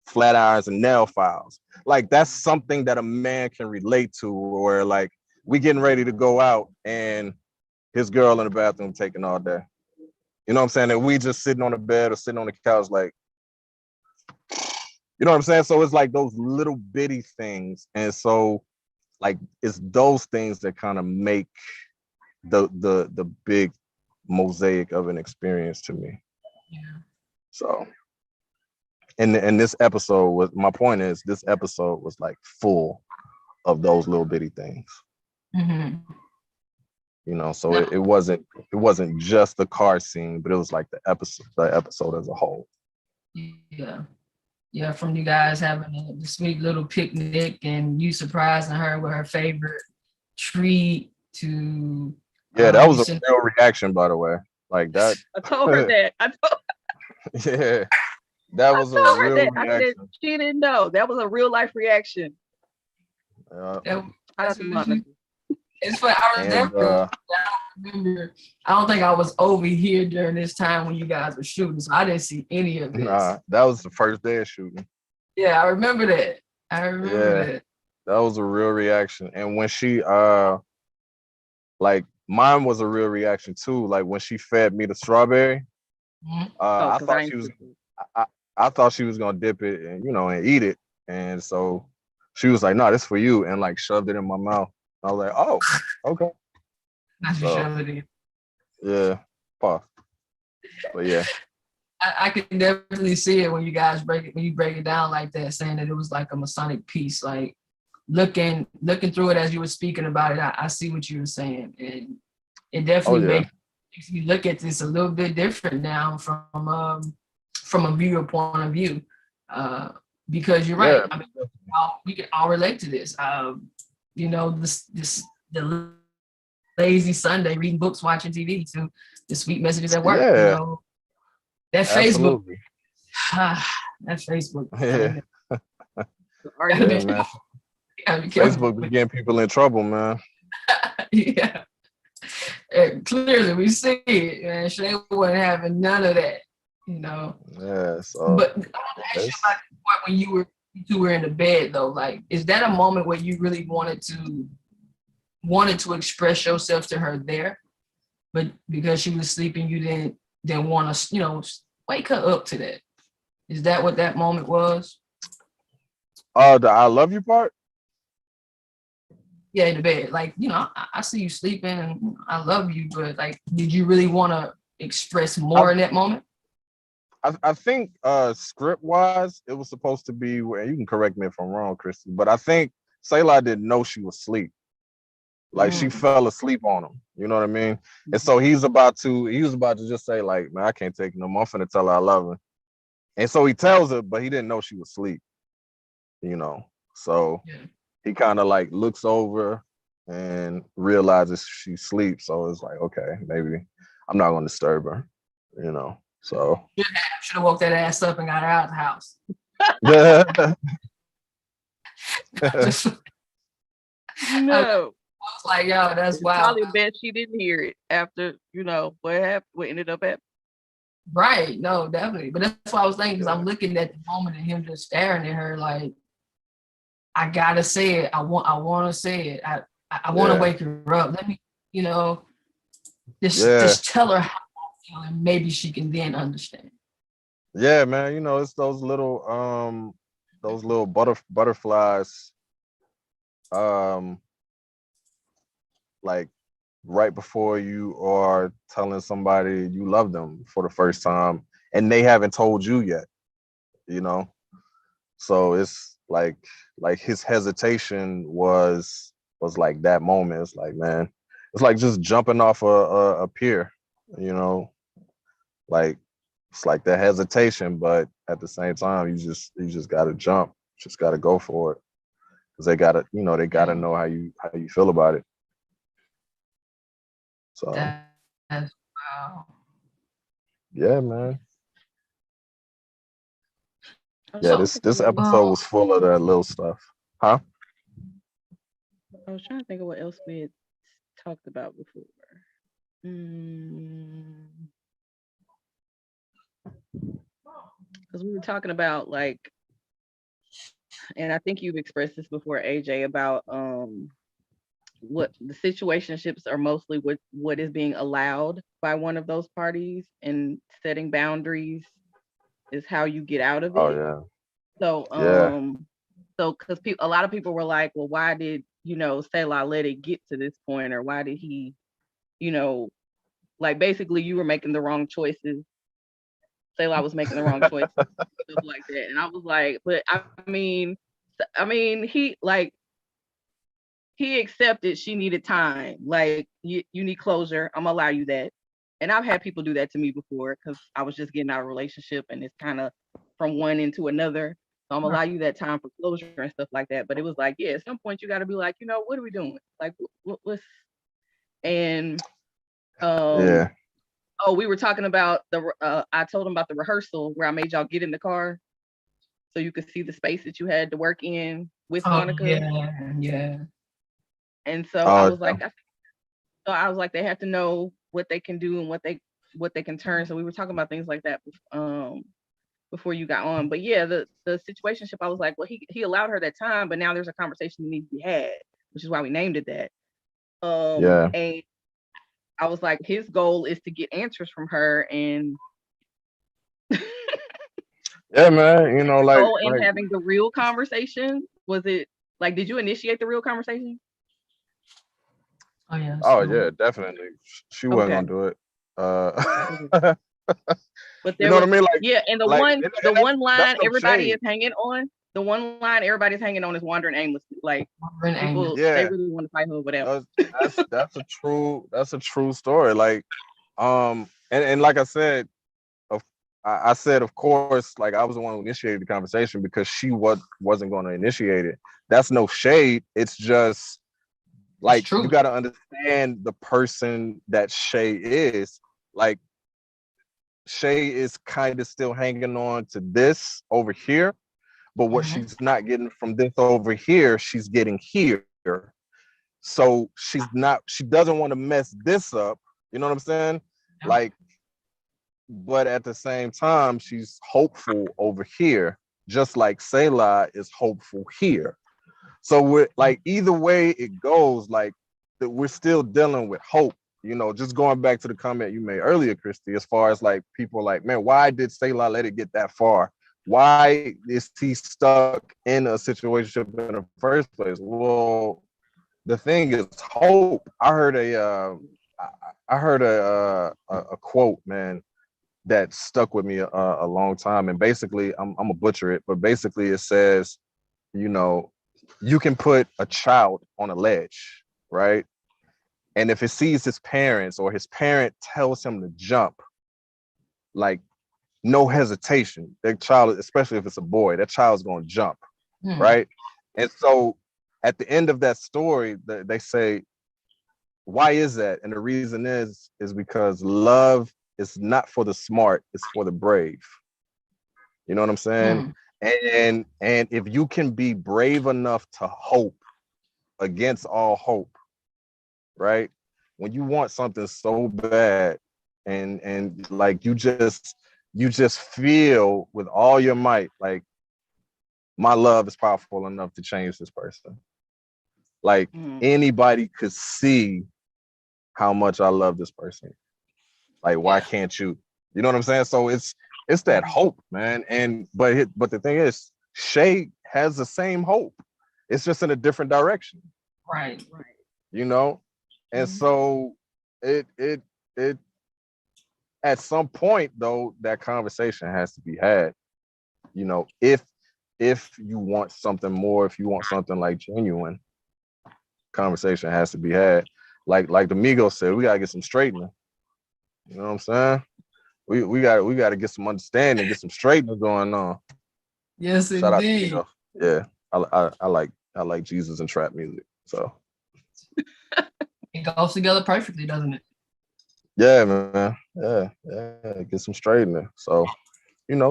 flat irons and nail files. Like that's something that a man can relate to, or like we getting ready to go out and his girl in the bathroom taking all day. You know what I'm saying? And we just sitting on the bed or sitting on the couch, like, you know what I'm saying? So it's like those little bitty things. And so like it's those things that kind of make the big mosaic of an experience to me. Yeah. So and this episode was, my point is, this episode was like full of those little bitty things. Mm-hmm. So No. it wasn't just the car scene, but it was like the episode as a whole. Yeah. Yeah, from you guys having the sweet little picnic and you surprising her with her favorite treat to Yeah, that you was a sent. real reaction, by the way. Like that. I told her that. Yeah, that I was a told her real that. I said reaction. she didn't know. That was a real life reaction. Uh, Shout out to Monica. It's funny. I was there and for it. I don't remember. I don't think I was over here during this time when you guys were shooting, so I didn't see any of this. nah, that was the first day of shooting. Yeah, I remember that. I remember Yeah, that. that was a real reaction. And when she like mine was a real reaction too. Like when she fed me the strawberry, Mhm. Oh, I because I thought ain't she was stupid. I, I thought she was gonna dip it and and eat it. And so she was like, no, this for you, and like shoved it in my mouth. I was like, oh, okay. Not you So shove it in. yeah, puff. But yeah. I can definitely see it when you guys break it, when you break it down like that, saying that it was like a Masonic piece. Like looking through it as you were speaking about it, I see what you were saying, and it Oh definitely yeah. makes you look at this a little bit different now from a viewer point of view, because you're right. Yeah. I mean, we can all relate to this. This the lazy Sunday reading books, watching TV, to the sweet messages at work. Yeah. That Facebook, Absolutely. that Facebook. Yeah. Yeah, Argument. man. Gotta be careful. Facebook be getting people in trouble, man. Yeah. And clearly, we see it, man. Shay wasn't having none of that, you know. Yeah. So But I want to ask you it's, about the point when you two were in the bed, though. Like, is that a moment where you really wanted to express yourself to her there, but because she was sleeping, you didn't want to, wake her up to that? Is that what that moment was? the I love you part. Yeah, in the bed. Like, I see you sleeping and I love you, but like, did you really want to express more in that moment? I think script wise, it was supposed to be where, you can correct me if I'm wrong, Christy, but I think Selah didn't know she was asleep. Like she fell asleep on him. You know what I mean? And so he was about to just say, like, man, I can't take no more. I'm finna tell her I love her. And so he tells her, but he didn't know she was asleep, So Yeah. he kind of like looks over and realizes she sleeps. So it's like, okay, maybe I'm not gonna disturb her, So Should have woke that ass up and got her out of the house. yeah. Just, I No. was like, yo, that's wild. Probably bet she didn't hear it after, what happened, what ended up happening. Right. No, definitely. But that's what I was thinking, because I'm looking at the moment and him just staring at her like, I gotta say it. I want to say it. I want to wake her up. Let me, just tell her how I feel, and maybe she can then understand. Yeah, man. It's those little butterflies, like right before you are telling somebody you love them for the first time and they haven't told you yet, you know. So it's like his hesitation was like that moment. It's like, man, it's like just jumping off a pier, you know, like it's like that hesitation, but at the same time, you just gotta jump, just gotta go for it, because they gotta know how you feel about it. So That's wow. yeah, man. I was Yeah, trying to this think of what episode was full of that little stuff, huh? I was trying to think of what else we had talked about before. Because we were talking about, like, and I think you've expressed this before, AJ, about what the situationships are mostly what is being allowed by one of those parties, and setting boundaries is how you get out of Oh it. yeah, So yeah, because a lot of people were like, well, why did Selah let it get to this point, or why did he, like, basically you were making the wrong choices. Selah was making the wrong choices, stuff like that. And I was like, but I mean, he accepted she needed time. Like, you need closure. I'm gonna allow you that. And I've had people do that to me before, because I was just getting out of a relationship and it's kind of from one into another. So I'm gonna allow you that time for closure and stuff like that. But it was like, yeah, at some point you got to be like, what are we doing? Like, what's and yeah. oh, we were talking about I told him about the rehearsal where I made y'all get in the car so you could see the space that you had to work in with Monica. Yeah. And so I was like, they have to know what they can do and what they can turn. So we were talking about things like that before you got on. But yeah, the situationship, I was like, well, he allowed her that time, but now there's a conversation that needs to be had, which is why we named it that. Yeah. And I was like, his goal is to get answers from her, and Yeah, man. You know, Oh, and having the real conversation? Was it like, did you initiate the real conversation? Oh yeah. oh So yeah, definitely. She wasn't Okay. gonna do it. Okay. But You there know what was, I mean? yeah, and the And one that's line no everybody is shade. hanging on, the one line everybody's hanging on is wandering aimlessly. Like Brent Amos. people, they Yeah, really want to fight her, whatever. that's a true story. Like, and like I said, of I said, of course, like I was the one who initiated the conversation because she wasn't going to initiate it. That's no shade. It's just It's like you true. got to understand the person that Shay is. Like Shay is kind of still hanging on to this over here, but what Mhm. she's not getting from this over here, she's getting here. So she doesn't want to mess this up. You know what I'm saying? Yeah. Like, but at the same time, she's hopeful over here, just like Selah is hopeful here. So we're like, either way it goes, like that we're still dealing with hope. You know, just going back to the comment you made earlier, Christy, as far as like people like, man, why did Selah let it get that far? Why is he stuck in a situation in the first place? Well, the thing is hope. I heard a quote, man, that stuck with me a long time. And basically, I'm gonna butcher it, but basically it says, you know, you can put a child on a ledge, right? And if it sees his parents or his parent tells him to jump, like no hesitation, that child, especially if it's a boy, that child's gonna jump, Hmm. right? And so at the end of that story, they say, why is that? And the reason is because love is not for the smart, it's for the brave. You know what I'm saying? Hmm. And if you can be brave enough to hope against all hope, right? When you want something so bad and like you just feel with all your might like my love is powerful enough to change this person. Like Mm. anybody could see how much I love this person. Like, why Yeah. can't you? You know what I'm saying? So it's that Mhm. hope, man. And but the thing is, Shay has the same hope. It's just in a different direction, Right. Right. you know? And Mhm. so it at some point though, that conversation has to be had. You know, if you want something more, if you want something like genuine, conversation has to be had. Like the Migos said, we gotta get some straightening. You know what I'm saying? We gotta get some understanding, get some straightening going on. Yes, Shout out to indeed. Migos. Yeah, I like Jesus and trap music. So It goes together perfectly, doesn't it? yeah, man. Yeah, get some straightening. So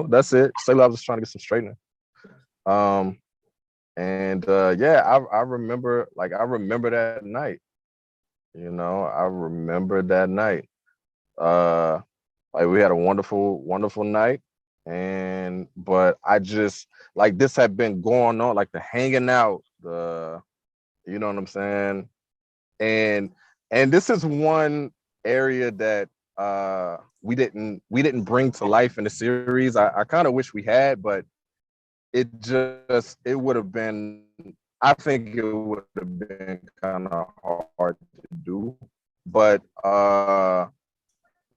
that's it. Say I was just trying to get some straightening. Um, and yeah, I remember that night. I remember that night. Uh, like we had a wonderful, wonderful night. But I just like this had been going on, like the hanging out, you know what I'm saying? And and this is one area that we didn't bring to life in the series. I kind of wish we had, but it would have been I think it would have been kind of hard to do. But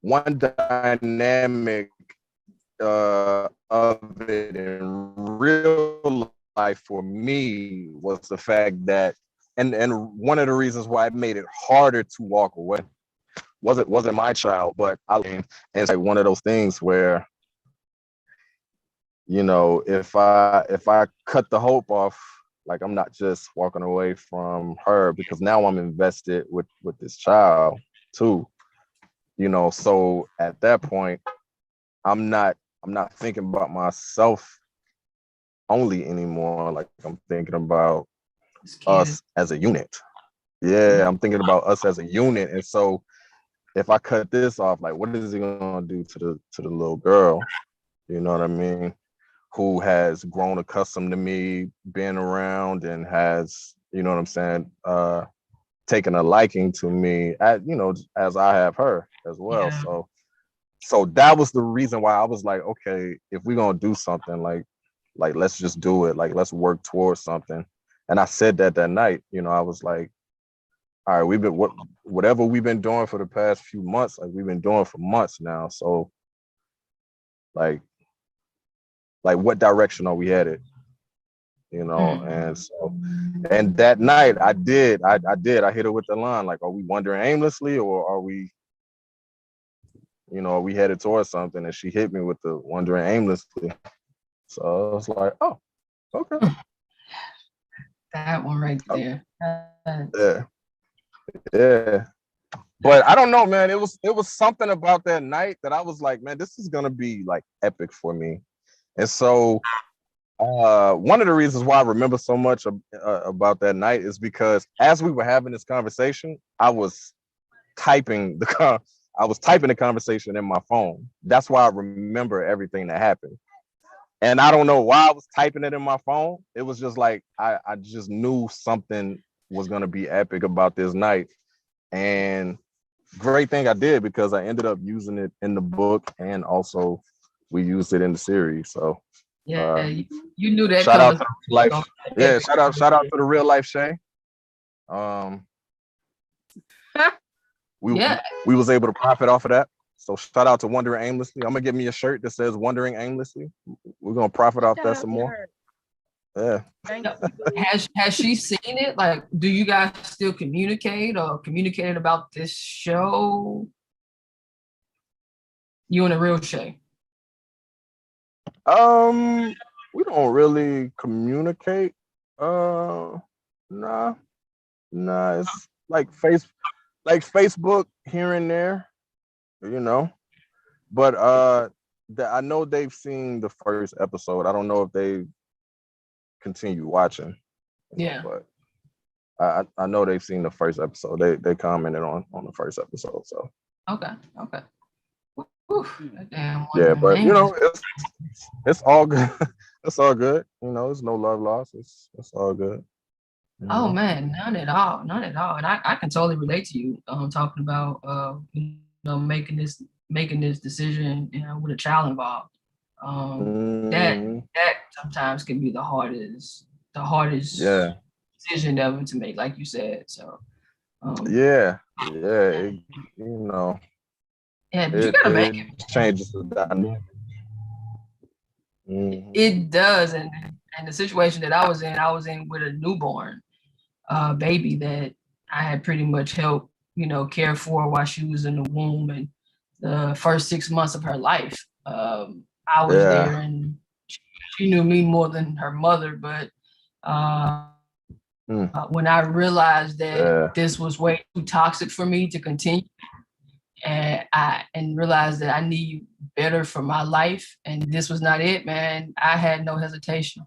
one dynamic of it in real life for me was the fact that and one of the reasons why it made it harder to walk away wasn't my child, but I mean, and it's like one of those things where if I cut the hope off, like I'm not just walking away from her because now I'm invested with this child too. So at that point, I'm not I'm not thinking about myself only anymore. Like I'm thinking about This kid us is. as a unit. Yeah, I'm thinking about us as a unit. And so if I cut this off, like what is it gonna do to the little girl? You know what I mean? Who has grown accustomed to me being around and has, you know what I'm saying, taken a liking to me as I have her as well. Yeah. So So that was the reason why I was like, okay, if we're gonna do something, like let's just do it. Like let's work towards something. And I said that night, you know, I was like, all right, whatever we've been doing for the past few months, like we've been doing for months now. So like what direction are we headed? You know, and that night I hit her with the line, like, are we wandering aimlessly, or are we, you know, are we headed towards something? And she hit me with the wandering aimlessly. So I was like, oh, okay. That one right there. Yeah. But I don't know, man. It was something about that night that I was like, man, this is gonna be like epic for me. And so one of the reasons why I remember so much about that night is because as we were having this conversation, I was typing the conversation in my phone. That's why I remember everything that happened. And I don't know why I was typing it in my phone. It was just like I just knew something was gonna be epic about this night. And great thing I did, because I ended up using it in the book, and also we used it in the series. So yeah, you knew that. Shout out to life. Yeah, shout out to the real life Shay. We was able to profit off of that. So shout out to Wandering Aimlessly. I'm gonna get me a shirt that says Wandering Aimlessly. We're gonna profit off that some more. Yeah. Has she seen it? Like, do you guys still communicate or communicated about this show? You and the real Shay. We don't really communicate. Nah. It's like Facebook here and there, you know. But I know they've seen the first episode. I don't know if they continue watching. Yeah. But I know they've seen the first episode. They commented on the first episode. So okay. Oof, yeah, but you know, it's all good. It's all good. You know, there's no love lost. It's all good. Oh man, none at all. And I can totally relate to you talking about you know, making this decision, you know, with a child involved. That sometimes can be the hardest decision ever to make, like you said. So you know. Yeah, but you gotta make it. Changes the dynamic. It does, and the situation that I was in with a newborn baby that I had pretty much helped, you know, care for while she was in the womb, and the first 6 months of her life. I was there, and she knew me more than her mother, but when I realized that this was way too toxic for me to continue, and realized that I need better for my life, and this was not it, man, I had no hesitation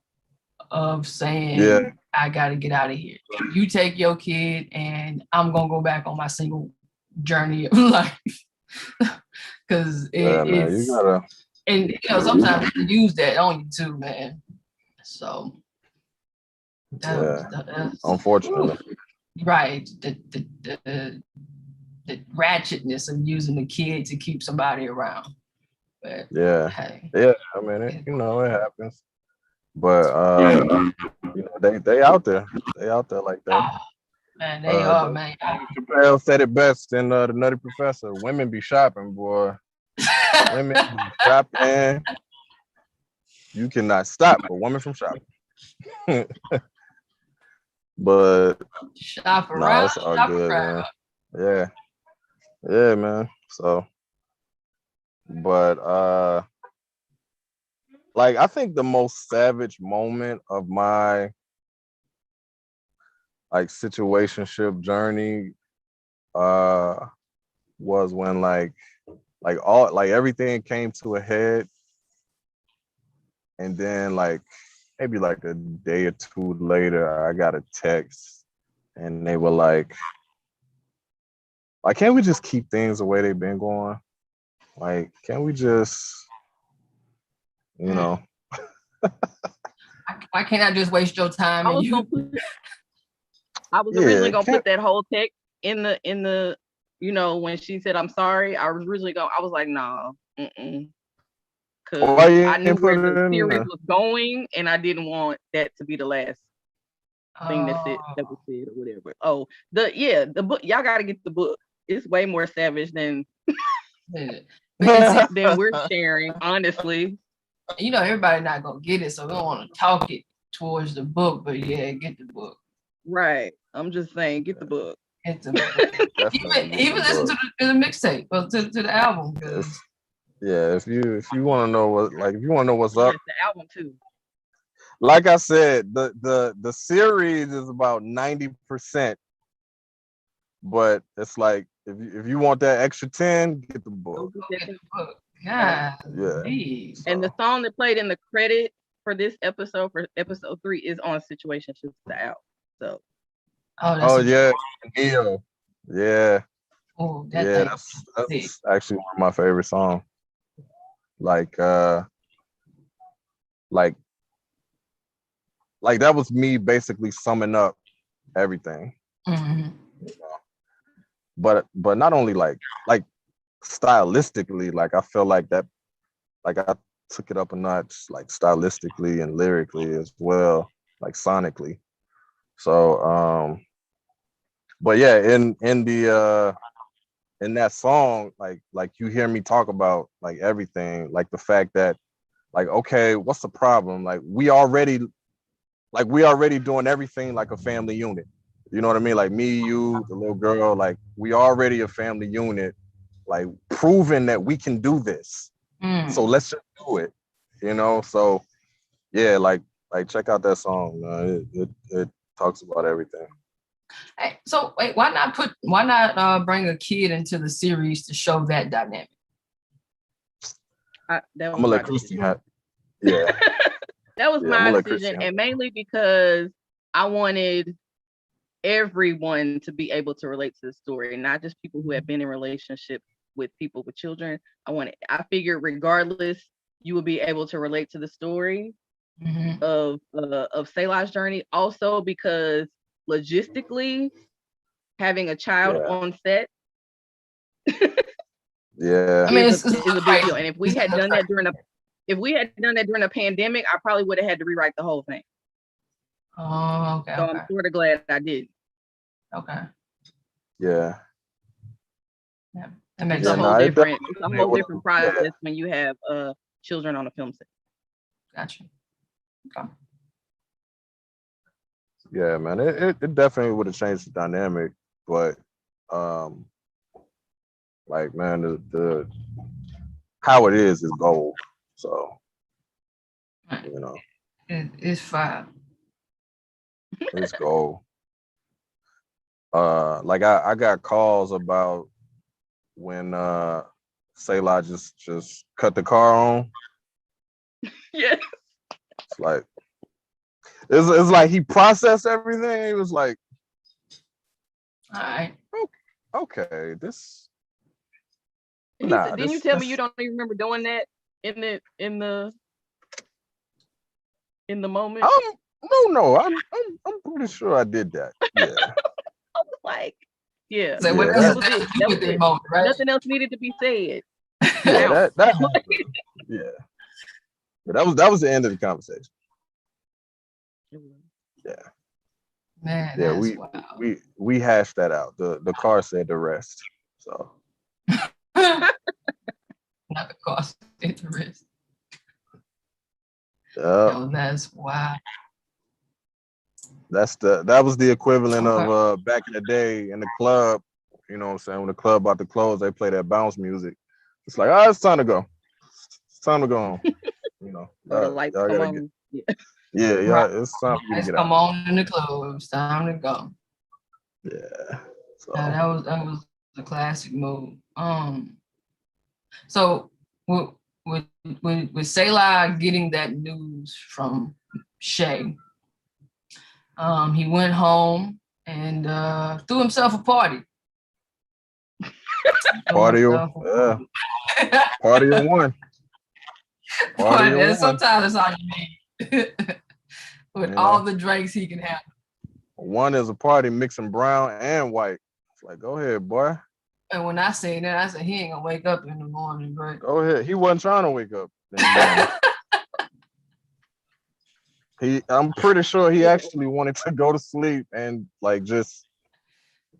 of saying, I got to get out of here. You take your kid, and I'm going to go back on my single journey of life. Because it's, you gotta, and you know, sometimes you use that on you too, man. So, unfortunately. Right. The ratchetness of using the kid to keep somebody around. But, hey. I mean, you know, it happens. But you know, they out there. They out there like that. Oh, man, they are, man. Chappelle said it best in the Nutty Professor. Women be shopping, boy. Women be shopping. You cannot stop a woman from shopping. But shop around, it's all good, man. Yeah, man. So, but like, I think the most savage moment of my like situationship journey was when like everything came to a head, and then like maybe like a day or two later I got a text, and they were like, can't we just keep things the way they've been going? Like, can't we just, you know? Why can't I just waste your time? I was originally gonna put that whole text in the you know, when she said I'm sorry, I was originally going. I was like, nah, because Why you I knew ain't put where it the in series there? was going, and I didn't want that to be the last thing that was Oh, said or whatever. Oh, the book. Y'all got to get the book. It's way more savage than yeah. But see, we're sharing, honestly. you know, everybody not gonna get it, so we don't want to talk it towards the book. But yeah, get the book. Right. I'm just saying, get the book. Get the book. Definitely get Even the listen book. to the mixtape, or to the album, because If you want to know if you want to know what's up, Yes, the album too. like I said, the series is about 90%, but it's like if you want that extra 10, get the Go book. get go that get thing. the book. Right. God, Yeah. geez. And the So, song that played in the credit for this episode, for episode 3, is on Situationships, the album. So Oh, that's oh a yeah, Neo. Yeah, oh that yeah, thing. Sick. that's actually one of my favorite songs. Like like like that was me basically summing up everything. Mhm. But not only like stylistically, like I feel like that, like I took it up a notch, like stylistically and lyrically as well, like sonically. So but yeah, in that song, like you hear me talk about like everything, like the fact that like, okay, what's the problem? Like we already doing everything like a family unit. You know what I mean? Like me, you, the little girl, like we already a family unit, like proving that we can do this. So Mm. let's just do it. You know? So yeah, like check out that song. It talks about everything. Hey, so wait, why not bring a kid into the series to show that dynamic? that I'm was gonna my let Christy decision. have. Yeah, That was yeah. I'm my gonna let Christy decision, have. and mainly because I wanted everyone to be able to relate to the story, and not just people who have been in relationships with people with children. I figured regardless, you would be able to relate to the story Mhm. of Selah's journey. Also because logistically, having a child Yeah, on set I yeah, mean, is a big deal. And if we it's had done that crazy. during a pandemic, I probably would have had to rewrite the whole thing. Oh, okay, So I'm okay, sort of glad I did. okay. yeah, Yeah, that It's makes yeah. a sense. No, whole it different it's a definitely whole would different have. Yeah, process when you have children on a film set. Gotcha. Okay. yeah, man. It definitely would have changed the dynamic, but um, like man, the how it is gold. So you know, It's fine. it's gold. Like I got calls about when Selah just cut the car on. Yeah. It's like it's like he processed everything. He was like, All right. okay, this He said, nah, didn't you tell me you don't even remember doing that in the moment? no, I'm pretty sure I did that. Yeah, I was like, yeah, So what yeah, else that does that was that it. have to do That was with that it. moment, right? Nothing else needed to be said. yeah, Out. that happened. Yeah, but that was the end of the conversation. Yeah, Man, yeah, that's we wild. we hashed that out. The car said the rest. So Not the cost, it's the risk. yeah, Yo, that's wild. that was the equivalent Okay. of back in the day in the club. You know what I'm saying? When the club about to close, they play that bounce music. It's like, it's time to go. It's time to go home. You know, Or the lights y'all come gotta get. on. Yeah. Yeah, Right. it's time for you to Let's get come out. on in the club. It's time to go. Yeah. So That was a classic move. So with with Selah getting that news from Shay, he went home and threw himself a party. party of party of one. Party But of one. sometimes that's all you need. With You all know, the drinks he can have. one is a party mixing brown and white. It's like, go ahead, boy. And when I say that, I said he ain't gonna wake up in the morning, but Go ahead. He wasn't trying to wake up in the morning. I'm pretty sure he actually wanted to go to sleep and like just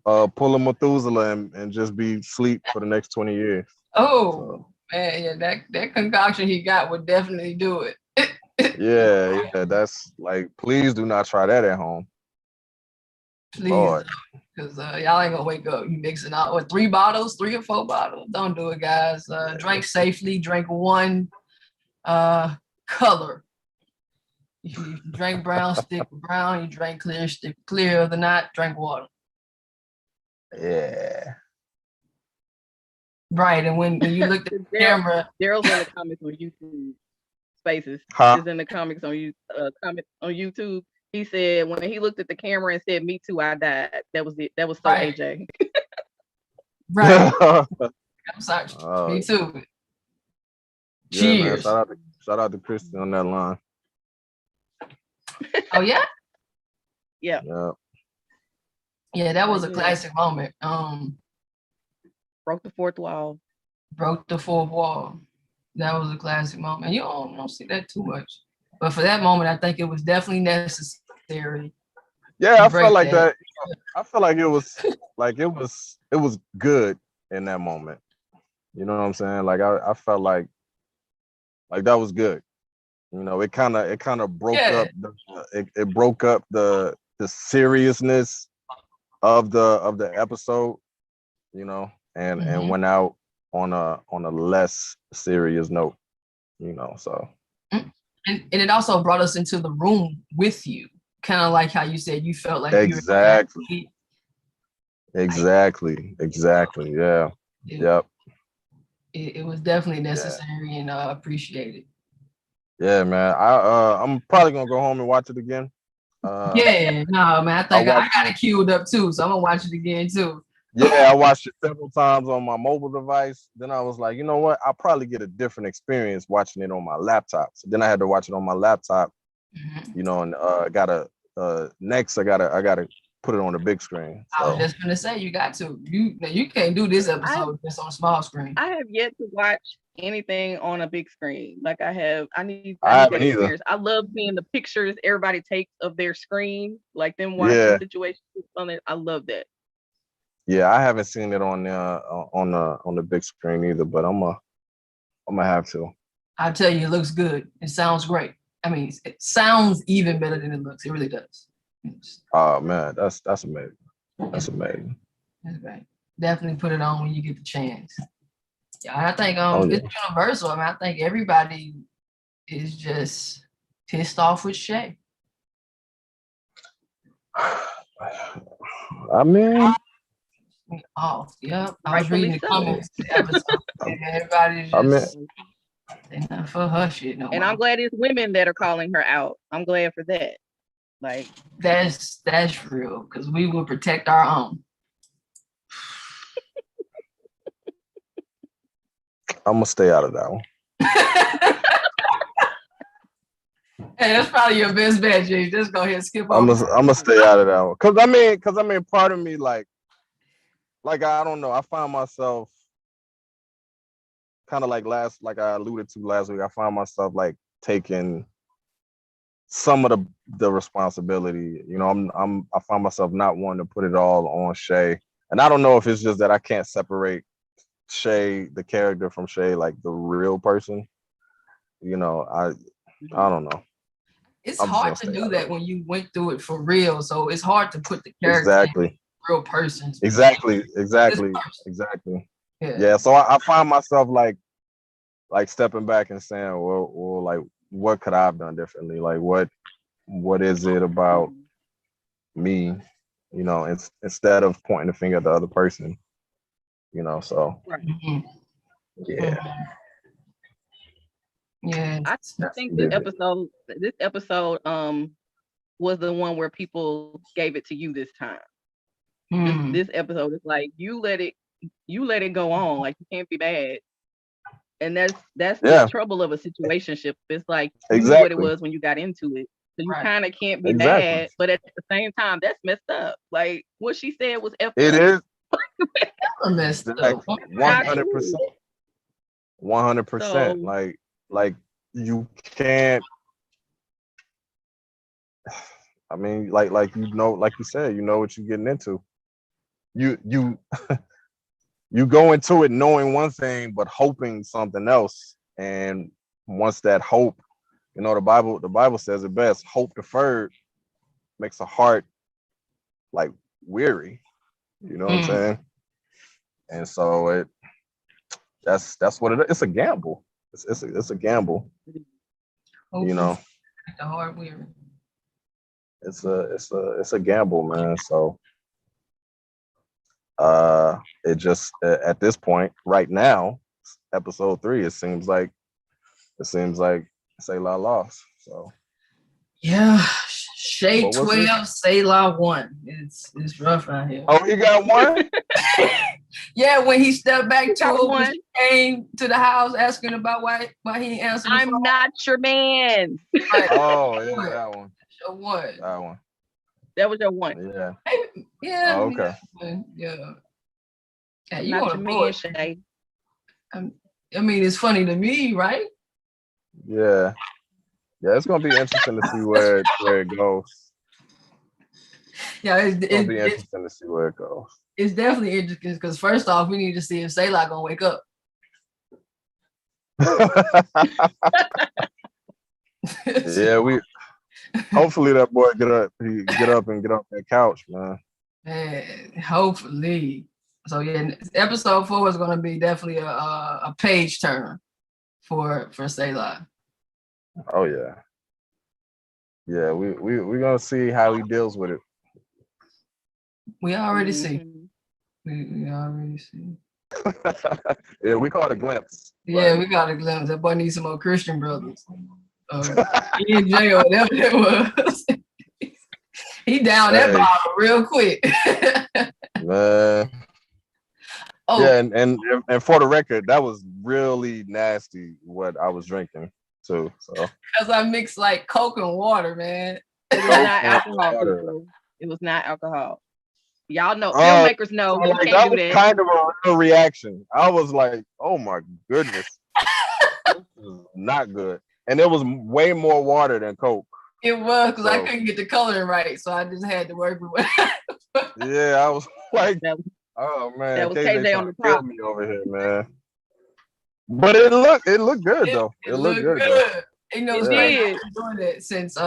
pull a Methuselah and just be sleep for the next 20 years. oh man, yeah, that concoction he got would definitely do it. Yeah, that's like, please do not try that at home. Please, Lord. because y'all ain't gonna wake up. You mixing out with 3 bottles, 3 or 4 bottles. Don't do it, guys. Drink safely. Drink one color. If you drink brown, stick with brown. You drink clear, stick clear. Other than that, drink water. Yeah. Right, and when you look at the camera, Daryl's in the comments on YouTube. Spaces is in the comics on you. Comment on YouTube. He said when he looked at the camera and said, "Me too, I died." That was it. That was so right. AJ. Right. I'm sorry. Me too. Cheers. Man, shout out to Christy on that line. Oh yeah? Yeah. Yeah, that was a classic moment. Broke the fourth wall. Broke the fourth wall. That was a classic moment. You don't see that too much. But for that moment, I think it was definitely necessary. Yeah, I felt like that. I felt like it was good in that moment. You know what I'm saying? Like I felt like that was good. You know, it kind of broke up it broke up the seriousness of the episode, you know, and went out on a less serious note, you know. So and it also brought us into the room with you, kind of like how you said you felt like exactly. Yeah. Yep. It was definitely necessary and appreciated. Yeah, man. I'm probably gonna go home and watch it again. Man, I think I got it queued up too, so I'm gonna watch it again too. Yeah, I watched it several times on my mobile device. Then I was like, you know what? I'll probably get a different experience watching it on my laptop. So then I had to watch it on my laptop, you know, and next I gotta put it on the big screen. So. I was just gonna say you got to. You can't do this episode just on a small screen. I have yet to watch anything on a big screen. Like I need that experience. I love seeing the pictures everybody takes of their screen, like them watching situations on it. I love that. Yeah, I haven't seen it on the big screen either, but I'm gonna have to. I'll tell you, it looks good. It sounds great. I mean, it sounds even better than it looks. It really does. Oh man, that's amazing. That's amazing. That's great. Definitely put it on when you get the chance. Yeah, I think it's universal. I mean, I think everybody is just pissed off with Shay. I mean, off. Yep. I was reading the comments. Everybody's just not for her shit no more. And I'm glad it's women that are calling her out. I'm glad for that. Like that's real, because we will protect our own. I'm gonna stay out of that one. Hey, that's probably your best bet, Jay. Just go ahead and skip over. I'm gonna stay out of that one. Cause I mean, part of me like I don't know. I find myself kind of like I alluded to last week. I find myself like taking some of the responsibility. You know, I find myself not wanting to put it all on Shay, and I don't know if it's just that I can't separate Shay, the character, from Shay, like the real person. You know, I don't know. It's hard to do that when you went through it for real. So it's hard to put the character in the real person. Exactly. Yeah. So I find myself like stepping back and saying, well, like, what could I have done differently? Like, what is it about me? You know, instead of pointing the finger at the other person. You know, so yeah. Yeah, I think this episode was the one where people gave it to you this time. This episode is like you let it go on, like you can't be mad, and that's the trouble of a situationship. It's like you knew what it was when you got into it, so you kind of can't be mad, but at the same time that's messed up. Like what she said was effed It up. is. I messed up. 100%. 100%. Like you can't. I mean, like you know, like you said, you know what you're getting into. You you go into it knowing one thing but hoping something else, and once that hope, you know, the Bible says it best: hope deferred makes a heart like weary. You know what I'm saying? And so that's what it is. It's a gamble. It's a gamble. Hopefully, you know, the hard weary. it's a gamble, man. So it just at this point right now, episode 3, it seems like Selah lost. So yeah, Shade What was 12, Selah 1. It's rough out here. oh, he got one. Yeah, when he stepped back You to got him, when one. she came to the house asking about why he ain't answered the phone. I'm not your man. Right. Oh yeah, that one. So what? That one. That was your one. Yeah. Yeah. Oh, okay. Yeah. Yeah, I'm you not want your to man, push. Shay. I mean, it's funny to me, right? Yeah. Yeah, it's gonna be interesting to see where it goes. Yeah, It's gonna be interesting to see where it goes. It's definitely interesting because first off, we need to see if Selah gonna wake up. Yeah, hopefully that boy get up and get off that couch, man. Man, hopefully. So yeah, episode 4 is gonna be definitely a page turner for Selah. Oh yeah. Yeah, we're gonna see how he deals with it. We already see. Mhm. We already see. Yeah, we call it a glimpse. Yeah, we got a glimpse. That boy needs some more Christian brothers. EJ or whatever it was. He down that bottle real quick. Man. Oh yeah, and for the record, that was really nasty what I was drinking too. So because I mixed like Coke and water, man. It was not alcohol, people. It was not alcohol. Y'all know, filmmakers know you like, can't do that that. was kind of a real reaction. I was like, oh my goodness. This is not good. And it was way more water than Coke. It was because I couldn't get the coloring right, so I just had to work with it. Yeah, I was like, oh man, that was KJ on the prop. Me over here, man. But it looked good though. It looked good. Though. You know, I've been doing it since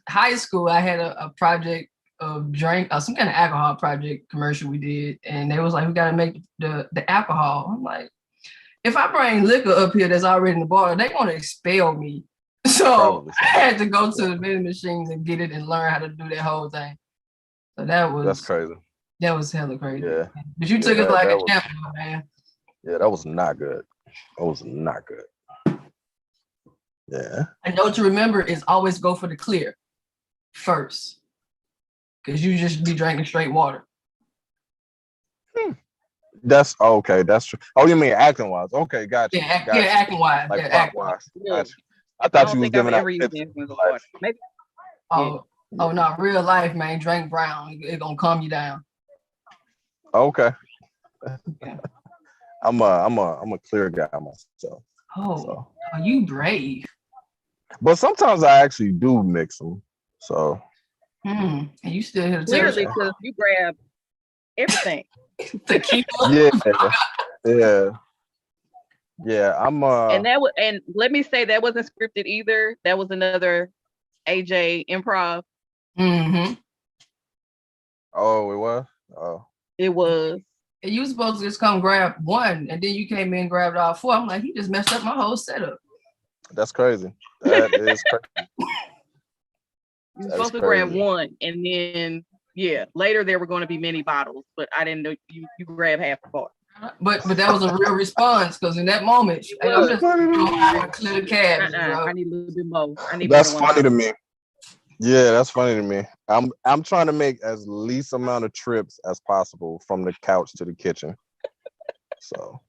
high school. I had a project of some kind of alcohol project commercial we did, and they was like, we got to make the alcohol. I'm like, if I bring liquor up here that's already in the bar, they want to expel me. So I had to go to the vending machines and get it and learn how to do that whole thing. So that's crazy. That was hella crazy. Yeah. But you took it like a champion, man. Yeah, that was not good. That was not good. Yeah. And know to remember is always go for the clear first. Because you just be drinking straight water. That's okay. That's true. Oh, you mean acting wise? Okay, gotcha. Yeah, acting wise. Like yeah, acting wise. Gotcha. I thought you was giving out tips. Maybe. Oh, no, real life, man. Drink brown. It's gonna calm you down. Okay. Yeah. I'm a clear guy myself. Oh, are you brave? But sometimes I actually do mix them. So. And you still here to clearly because you grab everything. Tequila. Yeah. I'm and let me say that wasn't scripted either. That was another AJ improv. Mm-hmm. Oh, it was? Oh. It was. And you were supposed to just come grab one, and then you came in and grabbed all 4. I'm like, he just messed up my whole setup. That's crazy. That is crazy. You're supposed to grab one, and then later there were going to be many bottles, but I didn't know you grab half the bar. But that was a real response because in that moment, I'm just clear the cabs. I need a little bit more. That's funny to me. Yeah, that's funny to me. I'm trying to make as least amount of trips as possible from the couch to the kitchen. So.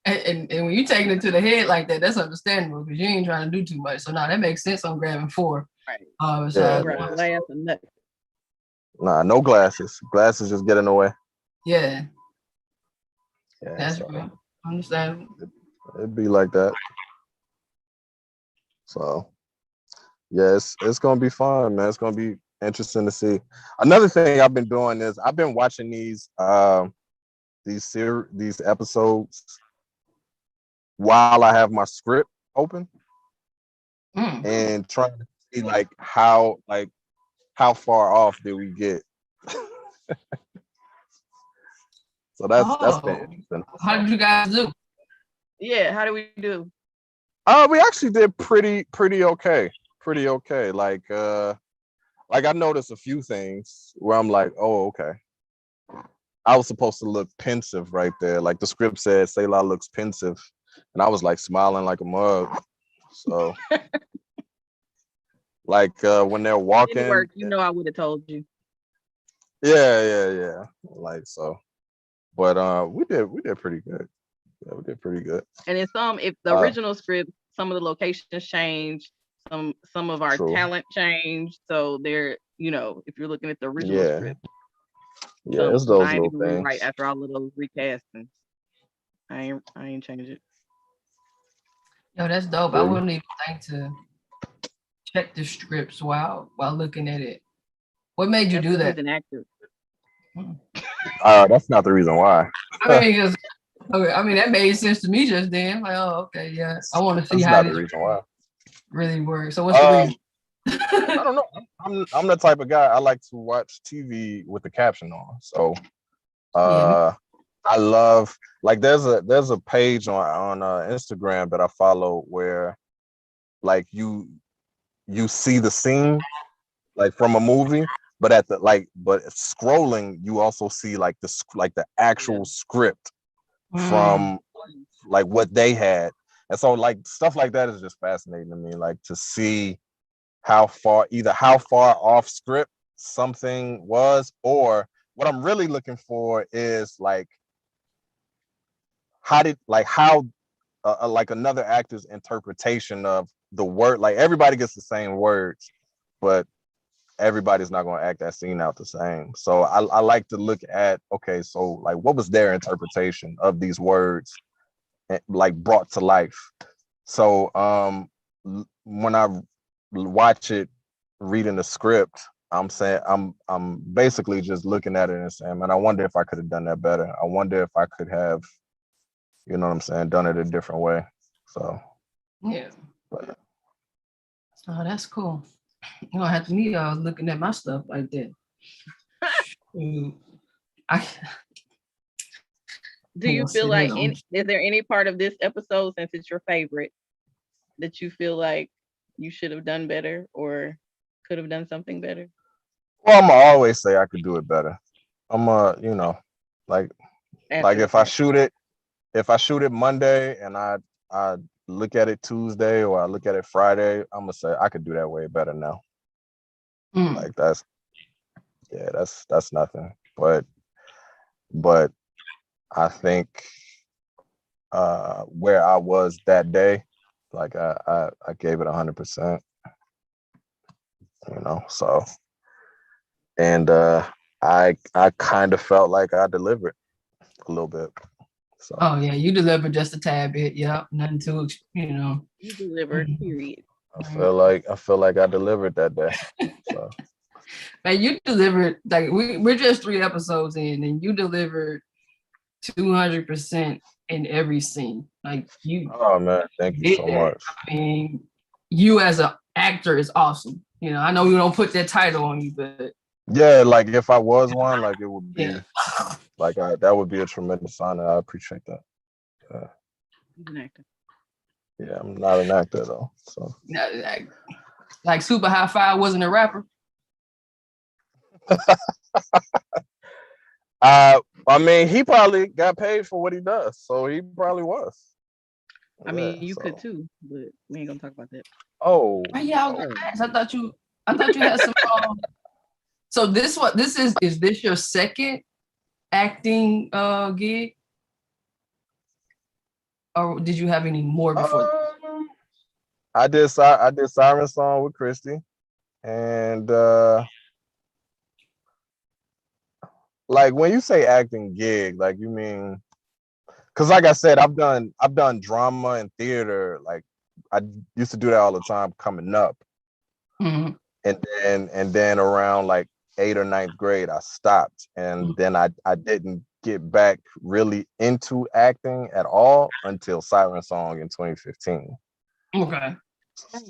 And when you're taking it to the head like that, that's understandable because you ain't trying to do too much. So now that makes sense. I'm grabbing 4. Right. Glass and nothing. Nah, no glasses. Glasses just get in the way. Yeah. Yeah, That's so real. Understandable. it'd be like that. So yeah, it's gonna be fun, man. It's gonna be interesting to see. Another thing I've been doing is I've been watching these episodes while I have my script open Mm. and trying to see how far off did we get. So that's been Oh, interesting. how So did you guys do? Yeah, how do we do? we actually did pretty okay. Pretty okay. Like I noticed a few things where I'm like, oh, okay. I was supposed to look pensive right there. Like the script said, Selah looks pensive. And I was like smiling like a mug. So like when they're Any walking, work, you know, I would have told you. yeah. Like so. But we did pretty good. Yeah, we did pretty good. And in some, if the Uh original script, some of the locations changed, some of our true. talent changed. So they're, you know, if you're looking at the original Yeah. script, Yeah, it's but those I ain't little even rewrite things. after all of those recastings. I ain't change it. Yo, that's dope. I Yeah. wouldn't even think to check the scripts while looking at it. What made you That's do because he's that? an actor. That's not the reason why. I mean, because okay, I mean that made sense to me just then. Like, oh, okay, yeah. I want to see That's how not the this reason why. really works. So what's the Um, reason? I don't know. I'm the type of guy I like to watch TV with the caption on. So Yeah. uh I love like there's a page on Instagram that I follow where like you see the scene like from a movie, but but scrolling you also see like the Yeah. actual script Mm, from like what they had. And so like stuff like that is just fascinating to me, like to see how far off script something was, or what I'm really looking for is like how like another actor's interpretation of the word. Like everybody gets the same words, but everybody's not going to act that scene out the same. So I like to look at, okay, so like what was their interpretation of these words like brought to life. So when I watch it reading the script, I'm basically just looking at it and saying, man, I wonder if I could have done that better. I wonder if I could have, you know what I'm saying, done it a different way. So yeah. but, Oh, that's cool. You don't have to me looking at my stuff like that. Mm, I Do you will feel sit in like on. is there any part of this episode, since it's your favorite, that you feel like you should have done better or could have done something better? well, I'm gonna always say I could do it better. You know, like After like the fact. if I shoot it Monday and I look at it Tuesday or I look at it Friday, I'm gonna say I could do that way better now. Mm, Like that's nothing. But I think where I was that day, like I gave it 100%, you know. So and I kind of felt like I delivered a little bit. So oh yeah, you delivered just a tad bit. Yep, nothing too, you know. You delivered, Mhm. period. I feel like I delivered that day. So Man, you delivered like we're just 3 episodes in, and you delivered 200% in every scene. Like you oh man, thank you did so that. much. I mean, you as an actor is awesome. You know, I know we don't put that title on you, but Yeah, like if I was one, like it would yeah. be like that would be a tremendous honor. I appreciate that. He's an actor. Yeah, I'm not an actor though. So Like Super High Five wasn't a rapper. I mean he probably got paid for what he does, so he probably was. I Yeah, mean, you could so too, but we ain't gonna talk about that. oh Oh, yeah, I was oh gonna ask. I thought you had some. So this is this your second acting gig, or did you have any more before? I did Siren Song with Christy, and like when you say acting gig, like you mean Cause like I said, I've done drama and theater. Like I used to do that all the time coming up. Mm-hmm. And then around like 8th or 9th grade, I stopped. And then I didn't get back really into acting at all until Siren Song in 2015. Okay. I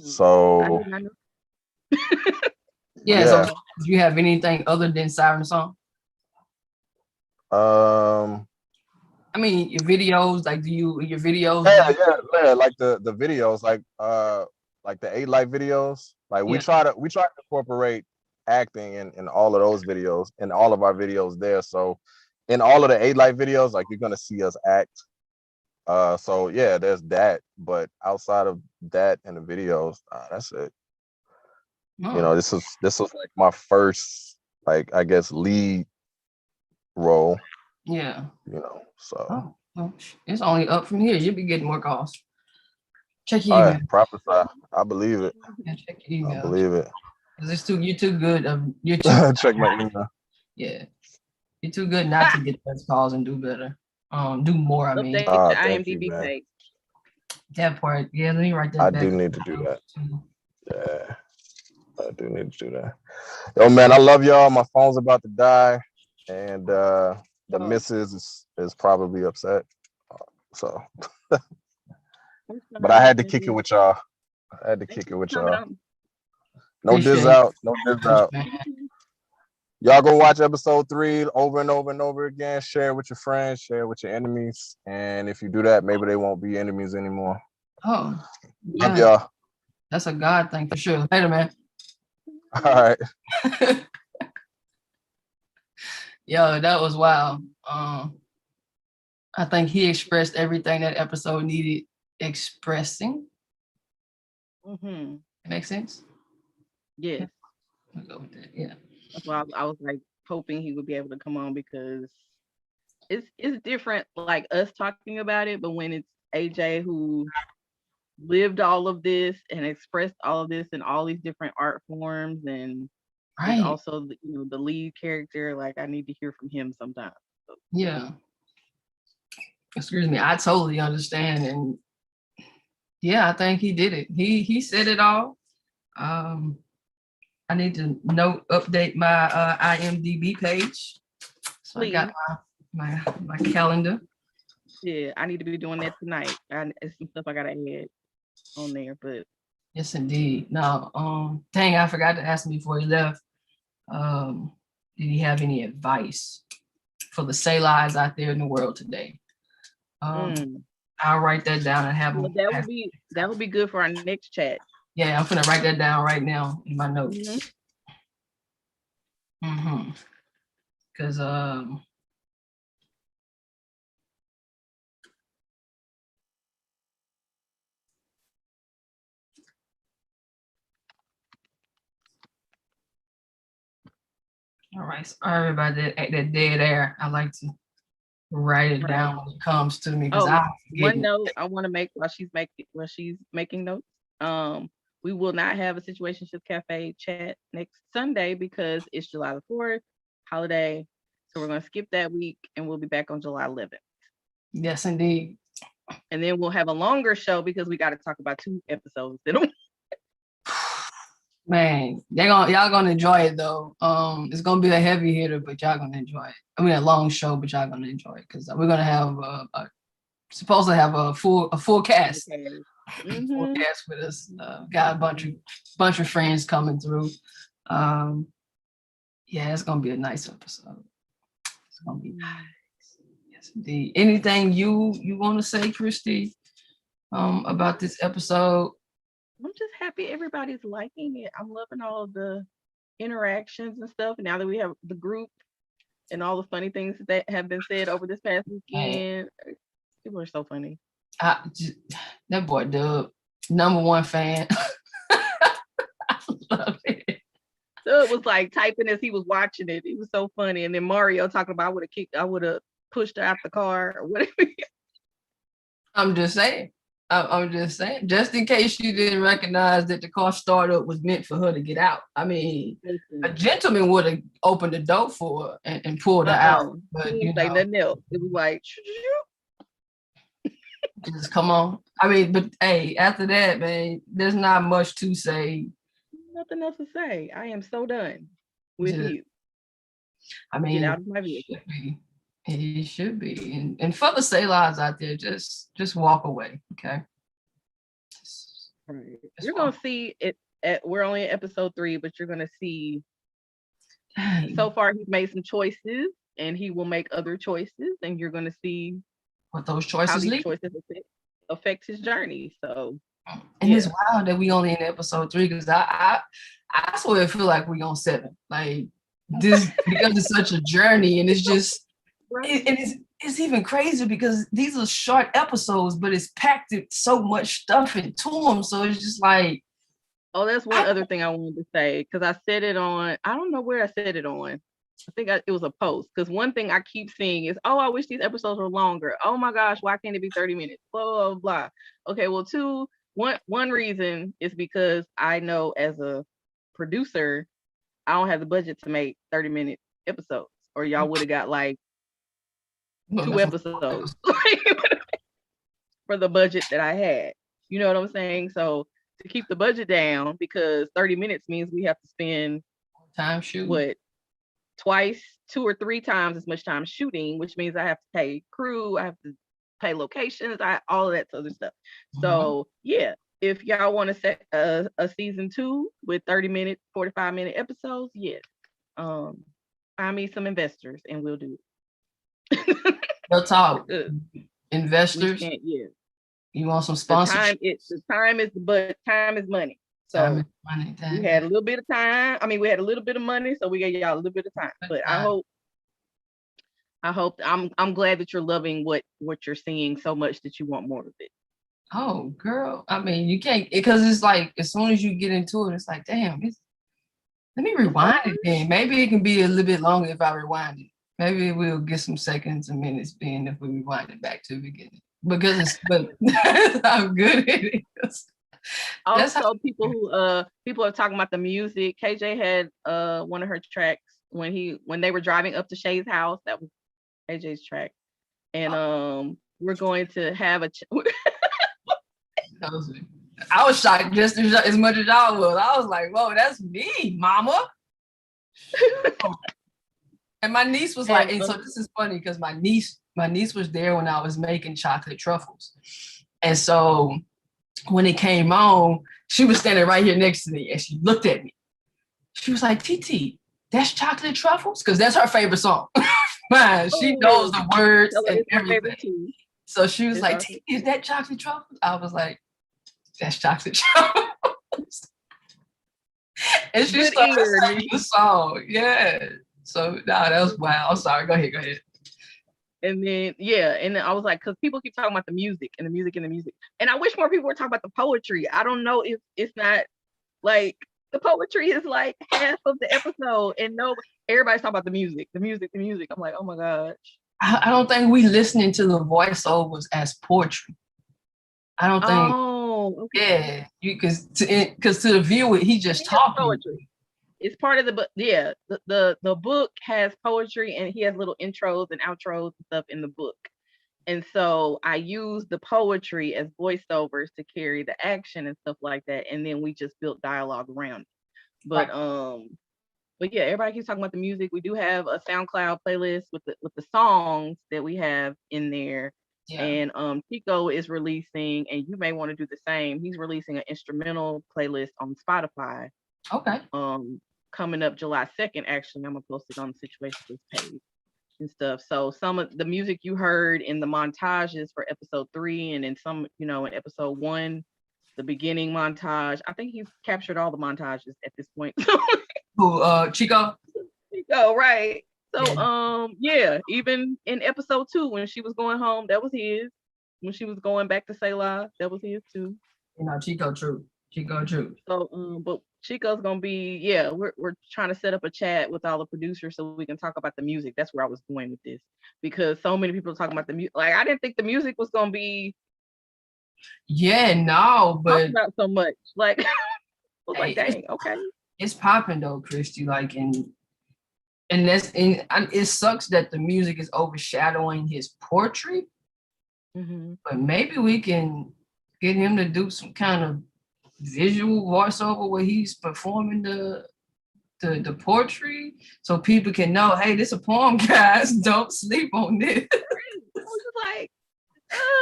So did not know. Yeah. Yeah. So do you have anything other than Siren Song? I mean, your videos, like your videos? yeah, like the videos, like the 8 Life videos. Like we Yeah. try to incorporate acting in all of those videos, in all of our videos there. So in all of the 8 Life videos, like you're gonna see us act. So yeah, there's that. But outside of that and the videos, that's it. You know, this was like my first, like, I guess, lead role. Yeah. You know, so Oh, well, it's only up from here. You'll be getting more calls. Check your all email. right, prophesy. I believe it. Yeah, check your I email. believe it. Cause you're too good. You're too. Check my email. Yeah, you're too good not to get those calls and do better. Do more. I mean, Update your Thank you, IMDb man. page. that part. Yeah, let me write that I back. do need to do that. Yeah, I do need to do that. Yo, man, I love y'all. My phone's about to die, and the missus is probably upset. So, but I had to kick it with y'all. I had to kick it with y'all. No diz out. No diz out. Y'all go watch episode 3 over and over and over again. Share it with your friends. Share it with your enemies. And if you do that, maybe they won't be enemies anymore. Oh, Love y'all. That's a God thing for sure. Later, man. All right. Yo, that was wild. I think he expressed everything that episode needed expressing. Mm-hmm. Makes sense? Yes. I'll go with that. Yeah. That's why I was like hoping he would be able to come on, because it's different, like us talking about it, but when it's AJ who lived all of this and expressed all of this in all these different art forms, and is also the lead character, like I need to hear from him sometimes. So. Yeah. Excuse me. I totally understand, and yeah, I think he did it. He said it all. I need to update my IMDb page. So Please. I got my calendar. Yeah, I need to be doing that tonight. It's some stuff I gotta add on there, but yes, indeed. Now, dang, I forgot to ask him before he left. Did he have any advice for the say lies out there in the world today? I'll write that down and have him. That would be good for our next chat. Yeah, I'm gonna write that down right now in my notes. Because all right, sorry about that dead air. I like to write it down when it comes to me, because one note I want to make while she's making notes. We will not have a Situationships Cafe chat next Sunday because it's July the 4th holiday. So we're gonna skip that week and we'll be back on July 11th. Yes, indeed. And then we'll have a longer show because we got to talk about 2 episodes. Man, y'all gonna enjoy it though. It's gonna be a heavy hitter, but y'all gonna enjoy it. I mean, a long show, but y'all gonna enjoy it because we're gonna have supposed to have a full cast. Full cast with us. Got a bunch of friends coming through. Yeah, it's gonna be a nice episode. It's gonna be nice. Yes, indeed. Anything you want to say, Christy, about this episode? I'm just happy everybody's liking it. I'm loving all of the interactions and stuff. Now that we have the group and all the funny things that have been said over this past weekend, people are so funny. That boy Dub, #1 fan. I love it. Dub was like typing as he was watching it. It was so funny. And then Mario talking about I would have pushed her out the car or whatever. I'm just saying. Just in case you didn't recognize that the car startup was meant for her to get out. I mean, a gentleman would have opened the door for her and pulled her out. But he didn't say nothing else. It was like, Just come on. I mean, but hey, after that, man, there's not much to say. Nothing else to say. I am so done with Just, you. I Get mean, out of my vehicle. it should be. And for the Sailors out there, just walk away, okay? Right. Just You're walk. gonna see it. We're only in episode 3, but you're gonna see. Dang, So far, he's made some choices, and he will make other choices, and you're gonna see what those how choices these lead. choices affect his journey. So, And it's yeah. wild that we only in episode 3 because I swear I feel like we on 7. Like this because it's such a journey and it's just Right. and it's even crazier because these are short episodes, but it's packed with so much stuff into them. So it's just like, Oh, that's one other thing I wanted to say because I said it on. I don't know where I said it on. I think it was a post because one thing I keep seeing is, oh, I wish these episodes were longer. Oh my gosh, why can't it be 30 minutes? Blah, blah, blah. Okay, well, one reason is because I know as a producer, I don't have the budget to make 30-minute episodes, or y'all would have got like 2 episodes for the budget that I had. You know what I'm saying? So to keep the budget down, because 30 minutes means we have to spend time shooting. what, twice, 2 or 3 times as much time shooting, which means I have to pay crew, I have to pay locations, all of that other stuff. So yeah, if y'all want to set a season 2 with 30-minute, 45-minute episodes, yes, find me some investors and we'll do it. They'll talk. Investors. Yeah. You want some sponsorship? The time is money. So time is money. We had a little bit of time. I mean, we had a little bit of money, so we gave y'all a little bit of time. But I hope I'm glad that you're loving what you're seeing so much that you want more of it. Oh, girl. I mean, you can't, because it's like as soon as you get into it, it's like, damn, let me rewind it then. Maybe it can be a little bit longer if I rewind it. Maybe we'll get some seconds and minutes being if we rewind it back to the beginning. But I'm good at it. Also, people are talking about the music. KJ had one of her tracks when they were driving up to Shay's house. That was KJ's track, and we're going to have a. I was shocked just as much as y'all was. I was like, "Whoa, that's me, mama." And my niece was like, and so this is funny because my niece was there when I was making chocolate truffles, and so when it came on, she was standing right here next to me and she looked at me. She was like, TT, that's chocolate truffles? Because that's her favorite song. Man, she knows the words and everything. So she was like, TT, is that chocolate truffles? I was like, that's chocolate truffles. And she started singing the song. Yeah. So that was wild. I'm sorry. Go ahead. And then, and then I was like, because people keep talking about the music and the music and the music. And I wish more people were talking about the poetry. I don't know if it's not like the poetry is like half of the episode, and everybody's talking about the music. I'm like, oh my gosh. I don't think we listening to the voiceovers as poetry. I don't think. Oh, okay. Yeah, because to the viewer, he just talking. Poetry. It's part of the book. Yeah, the book has poetry and he has little intros and outros and stuff in the book. And so I use the poetry as voiceovers to carry the action and stuff like that. And then we just built dialogue around it. But yeah, everybody keeps talking about the music. We do have a SoundCloud playlist with the songs that we have in there. Yeah. And Chico is releasing, and you may want to do the same. He's releasing an instrumental playlist on Spotify. Okay. Coming up July 2nd, actually, I'm gonna post it on the Situationships page and stuff. So some of the music you heard in the montages for episode 3, and then some, in episode 1, the beginning montage. I think he's captured all the montages at this point. Who, Chico? Chico, right. So even in episode 2, when she was going home, that was his. When she was going back to Selah, that was his too. Chico true. So but Chico's gonna be, we're trying to set up a chat with all the producers so we can talk about the music. That's where I was going with this, because so many people are talking about the music. Like, I didn't think the music was gonna be but not so much. Like, I was like, dang, okay. It's popping though, Christy. Like, and it sucks that the music is overshadowing his poetry. But maybe we can get him to do some kind of visual voiceover where he's performing the poetry, so people can know, hey, this is a poem, guys. Don't sleep on this.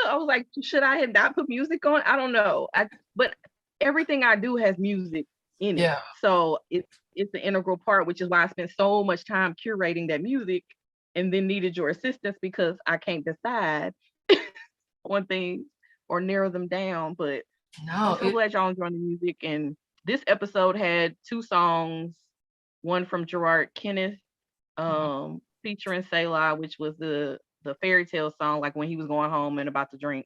I was like, should I have not put music on? I don't know. But everything I do has music in it. Yeah. So it's an integral part, which is why I spent so much time curating that music and then needed your assistance because I can't decide on things or narrow them down. But I'm so glad y'all enjoying the music. And this episode had 2 songs, one from Gerard Kenneth, featuring Selah, which was the fairy tale song, like when he was going home and about to drink.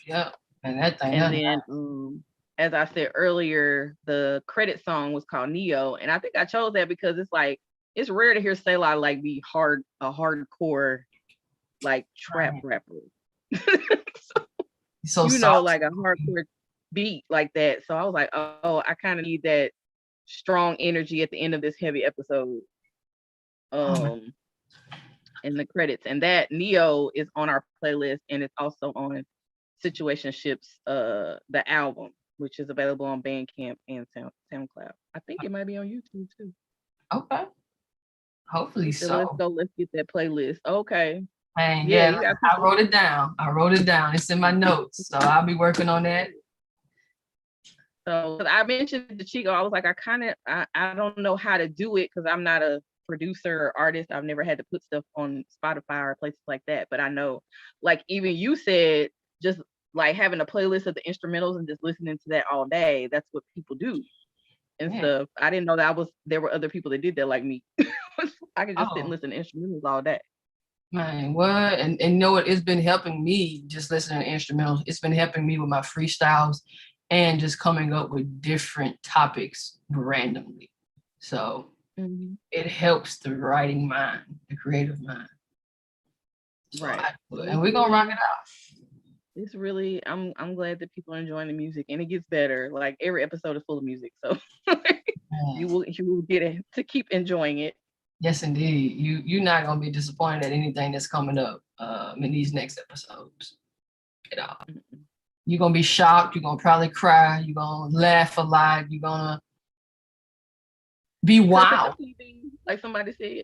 Yep. And that thing. And then, as I said earlier, the credit song was called Neo, and I think I chose that because it's like it's rare to hear Selah like be a hardcore like trap rapper. So you know, like a hardcore beat like that. So I was like, oh, I kind of need that strong energy at the end of this heavy episode. In the credits, and that Neo is on our playlist, and it's also on Situationships, the album, which is available on Bandcamp and SoundCloud. I think it might be on YouTube too. Okay. Hopefully so. Let's get that playlist. Okay. And yeah, I wrote it down. It's in my notes, so I'll be working on that. So I mentioned to Chico, I was like, I don't know how to do it because I'm not a producer or artist. I've never had to put stuff on Spotify or places like that. But I know, like even you said, just like having a playlist of the instrumentals and just listening to that all day. That's what people do and stuff. I didn't know that there were other people that did that like me. I could just sit and listen to instrumentals all day. Man, what? And you know what? It's been helping me just listening to instrumentals. It's been helping me with my freestyles and just coming up with different topics randomly. So it helps the writing mind, the creative mind. So right. And we're gonna rock it out. It's really, I'm glad that people are enjoying the music, and it gets better. Like every episode is full of music, so you will get it to keep enjoying it. Yes, indeed. You're not gonna be disappointed at anything that's coming up in these next episodes at all. You're gonna be shocked. You're gonna probably cry. You're gonna laugh a lot. You're gonna be wild, like somebody said.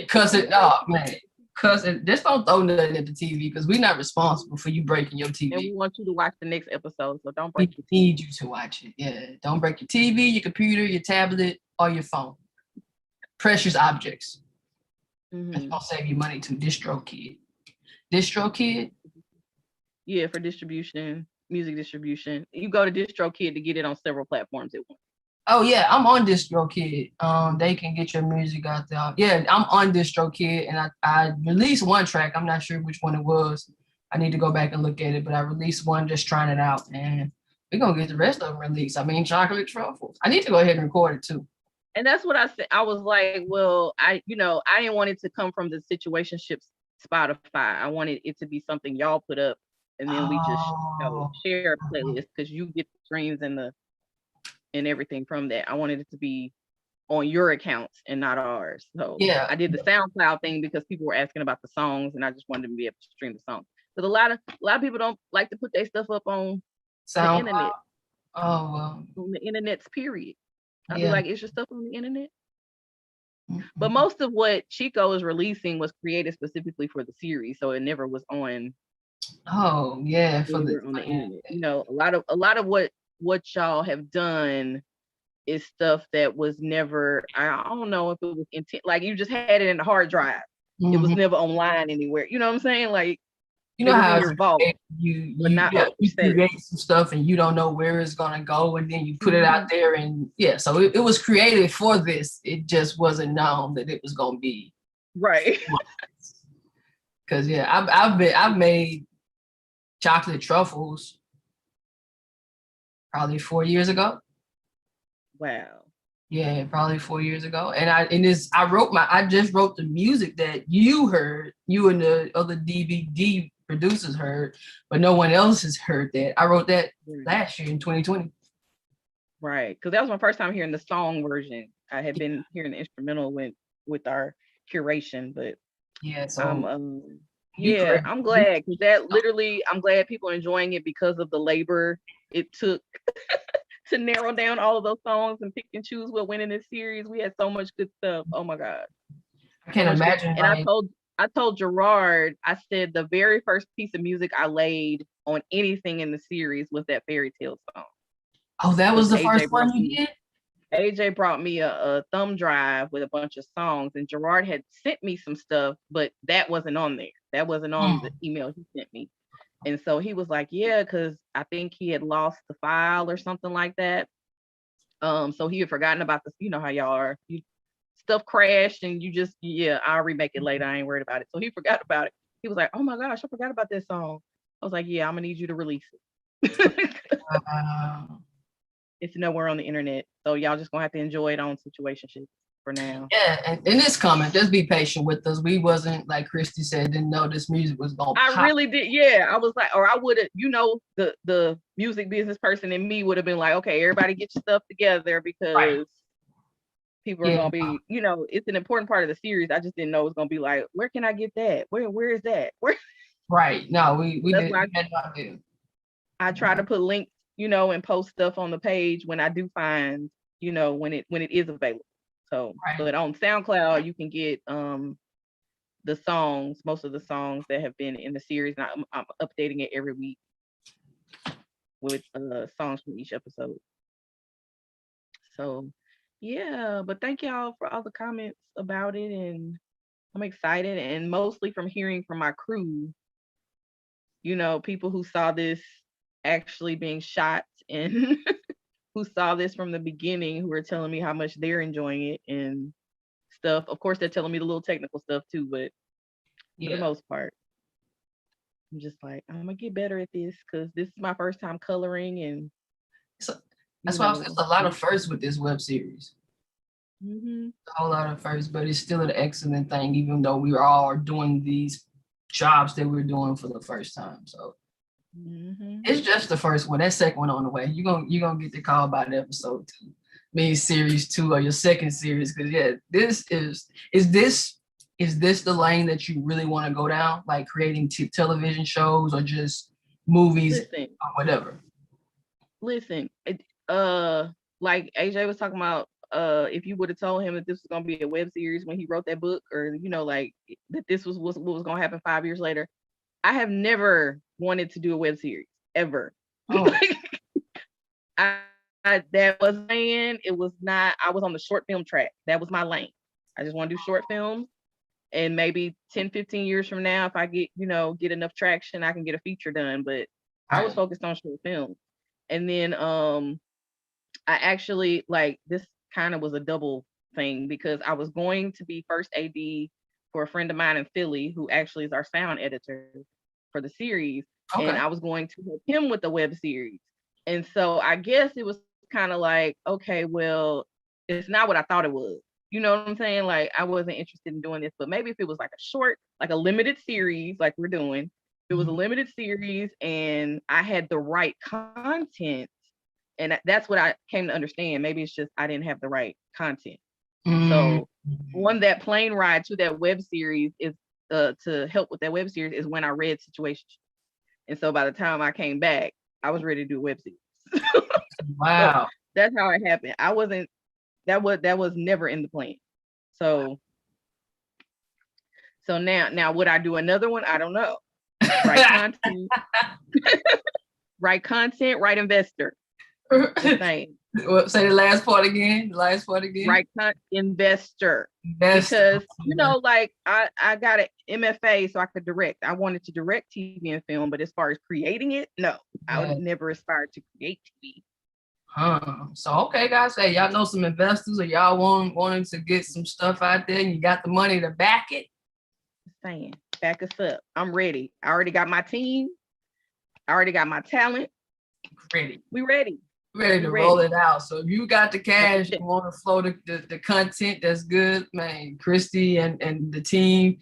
Cuss it up, man. Cuss it. Just don't throw nothing at the TV because we're not responsible for you breaking your TV. And we want you to watch the next episode, so don't break your TV. We need you to watch it. Yeah, don't break your TV, your computer, your tablet, or your phone. Precious objects. That's gonna save you money too. DistroKid. DistroKid? Yeah, for distribution, music distribution. You go to DistroKid to get it on several platforms at once. Oh yeah, I'm on DistroKid. They can get your music out there. Yeah, I'm on DistroKid, and I released one track. I'm not sure which one it was. I need to go back and look at it, but I released one just trying it out, and we're gonna get the rest of them released. I mean, chocolate truffles. I need to go ahead and record it too. And that's what I said. I was like, well, I didn't want it to come from the Situationships Spotify. I wanted it to be something y'all put up, and then we just share a playlist because you get the streams and everything from that. I wanted it to be on your accounts and not ours. So yeah, I did the SoundCloud thing because people were asking about the songs, and I just wanted them to be able to stream the songs. Because a lot of people don't like to put their stuff up on the internet. Oh well. On the internet's period. I'll be like, is your stuff on the internet? But most of what Chico is releasing was created specifically for the series, so it never was on. Oh yeah, on the internet. You know, a lot of what y'all have done is stuff that was never. I don't know if it was intent. Like you just had it in the hard drive. It was never online anywhere. You know what I'm saying? Like. You know how your vault, you create some stuff and you don't know where it's gonna go, and then you put it out there, and so it was created for this. It just wasn't known that it was gonna be right. Because I've made chocolate truffles probably 4 years ago. Wow. Yeah, probably 4 years ago, and I just wrote the music that you heard, you and the other DVD producers heard, but no one else has heard that. I wrote that last year in 2020. Right, because that was my first time hearing the song version. I had been hearing the instrumental with our curation, but so Yeah, I'm glad because that literally, I'm glad people are enjoying it because of the labor it took to narrow down all of those songs and pick and choose what went in this series. We had so much good stuff. Oh my God. I can't imagine. And I told Gerard, I said the very first piece of music I laid on anything in the series was that fairy tale song. Oh, that was the first one you did? AJ brought me a thumb drive with a bunch of songs, and Gerard had sent me some stuff, but that wasn't on there. That wasn't on the email he sent me. And so he was like, yeah, because I think he had lost the file or something like that. So he had forgotten about this. You know how y'all are. Stuff crashed and you just, I'll remake it later. I ain't worried about it. So he forgot about it. He was like, oh my gosh, I forgot about this song. I was like, yeah, I'm gonna need you to release it. It's nowhere on the internet. So y'all just gonna have to enjoy it on Situationships for now. Yeah, and it's coming. Just be patient with us. We wasn't, like Christy said, didn't know this music was gonna pop. I really did. Yeah, I was like, or I would have, the music business person in me would have been like, okay, everybody get your stuff together because people are gonna be, it's an important part of the series. I just didn't know it was gonna be like, where can I get that? Where is that? Where? Right. No, we didn't. Had no idea. I try to put links, and post stuff on the page when I do find, when it is available. So, but on SoundCloud, you can get the songs, most of the songs that have been in the series, and I'm updating it every week with songs from each episode. So, yeah, but thank y'all for all the comments about it, and I'm excited, and mostly from hearing from my crew, people who saw this actually being shot and who saw this from the beginning, who are telling me how much they're enjoying it and stuff. Of course, they're telling me the little technical stuff too, but for the most part, I'm just like, I'm gonna get better at this because this is my first time coloring, and that's why there's a lot of firsts with this web series. A whole lot of firsts, but it's still an excellent thing, even though we are all doing these jobs that we're doing for the first time. So it's just the first one. That second one on the way. You're gonna get the call by the episode 2, maybe series 2 or your second series. Because this is this the lane that you really want to go down, like creating television shows or just movies or whatever? Listen, like AJ was talking about, if you would have told him that this was gonna be a web series when he wrote that book, or like that this was what was gonna happen 5 years later, I have never wanted to do a web series ever. That was saying it was not. I was on the short film track. That was my lane. I just want to do short films, and maybe 10, 15 years from now, if I get get enough traction, I can get a feature done. But I was focused on short films, and then I actually, like, this kind of was a double thing because I was going to be first AD for a friend of mine in Philly who actually is our sound editor for the series. And I was going to help him with the web series. And so I guess it was kind of like, okay, well, it's not what I thought it was. You know what I'm saying? Like, I wasn't interested in doing this, but maybe if it was like a short, like a limited series, like we're doing, it was a limited series and I had the right content. And that's what I came to understand. Maybe it's just I didn't have the right content. So on that plane ride to that web series is to help with that web series is when I read Situations. And so by the time I came back, I was ready to do a web series. Wow. So that's how it happened. I wasn't, that was never in the plan. So now would I do another one? I don't know. Right content, right content, right investor. Say the last part again. Right, investor. Because like I got an MFA so I could direct. I wanted to direct TV and film, but as far as creating it, no, I would never aspire to create TV. So okay, guys, hey, y'all know some investors, or y'all wanting to get some stuff out there, and you got the money to back it. Saying, back us up. I'm ready. I already got my team. I already got my talent. Ready. We ready. Ready to roll it out. So if you got the cash, you want to flow the content, that's good, man. Christy and the team.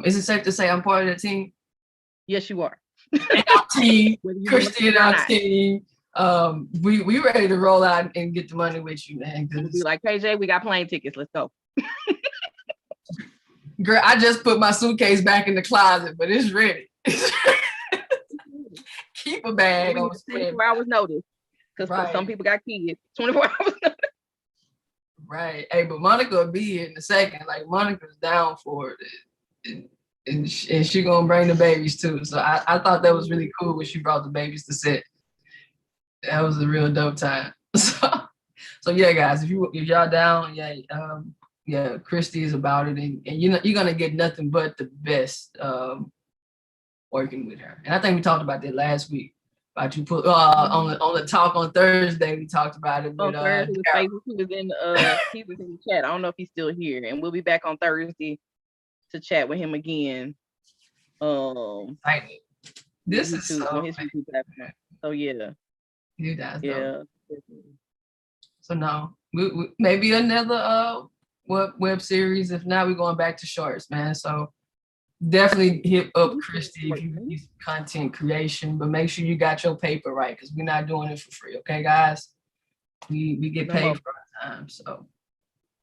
Is it safe to say I'm part of the team? Yes, you are. And our team, Christy and our team. We ready to roll out and get the money with you, man. We'll be like, KJ, we got plane tickets. Let's go. Girl, I just put my suitcase back in the closet, but it's ready. Keep a bag We on need stand. 24 hours notice. Because Right. some people got kids. 24 hours notice. Right. Hey, but Monica will be here in a second. Like Monica's down for it. And she gonna bring the babies too. So I thought that was really cool when she brought the babies to sit. That was a real dope time. So yeah, guys, if y'all down, yeah, Christy is about it, and you're gonna get nothing but the best working with her. And I think we talked about that last week. About you put on the talk on Thursday, we talked about it with Thursday with Faces, he was in the chat. I don't know if he's still here, and we'll be back on Thursday to chat with him again. This is so on his YouTube platform. So yeah. You guys yeah. So no, we maybe another web series. If not, we're going back to shorts, man. So definitely hit up Christy if you need content creation, but make sure you got your paper right, because we're not doing it for free, okay, guys? We get paid for our time, so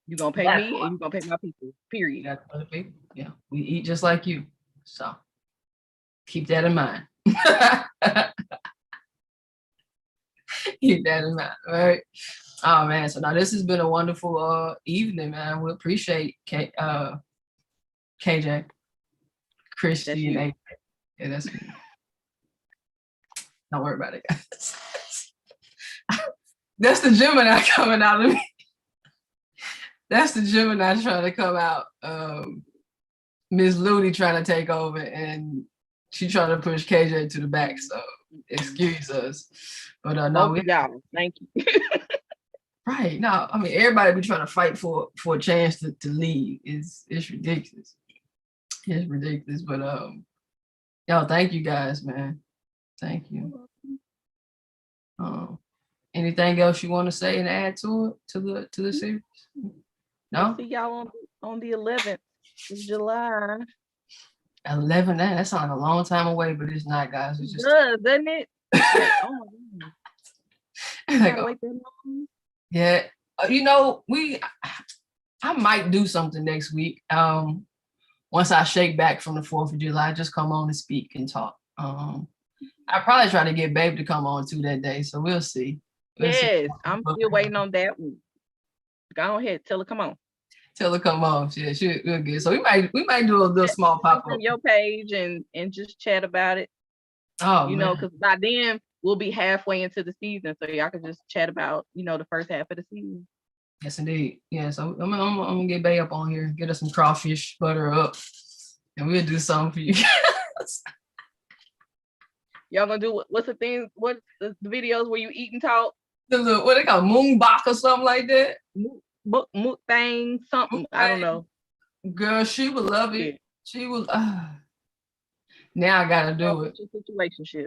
you're gonna pay me and you're gonna pay my people, period. You got other people. Yeah, we eat just like you, so keep that in mind. Keep that in mind. All right. Oh man, so now this has been a wonderful evening, man. We appreciate KJ, Christy, and AJ. Yeah, that's me. Don't worry about it, guys. That's the Gemini coming out of me. That's the Gemini trying to come out. Miss Looney trying to take over, and she trying to push KJ to the back. So excuse us, but no, y'all. Thank you. Right. No, I mean everybody be trying to fight for a chance to lead. It's ridiculous. It's ridiculous. But y'all, thank you guys, man. Thank you. Anything else you want to say and add to it, to the series? No? We'll see y'all on the 11th of July. 11, that sounds a long time away, but it's not, guys. It's just doesn't it? Oh my God. Wait that long? Yeah. I might do something next week. Once I shake back from the 4th of July, just come on and speak and talk. I probably try to get Babe to come on too that day, so we'll see. Yes, I'm still waiting on that one. Go ahead, tell her come on. Tell her come on. Yeah, we'll get. So we might do a little small pop up from your page and just chat about it. Oh, you know, because by then we'll be halfway into the season, so y'all can just chat about the first half of the season. Yes, indeed. Yeah, so I'm gonna get Babe up on here, get us some crawfish butter up, and we'll do something for you guys. Y'all gonna do what's the thing? What's the videos where you eat and talk? What they call moonbach or something like that? Mukbang, something. I don't know. Girl, she would love it. Yeah. She will. Now I gotta do it. Situationship.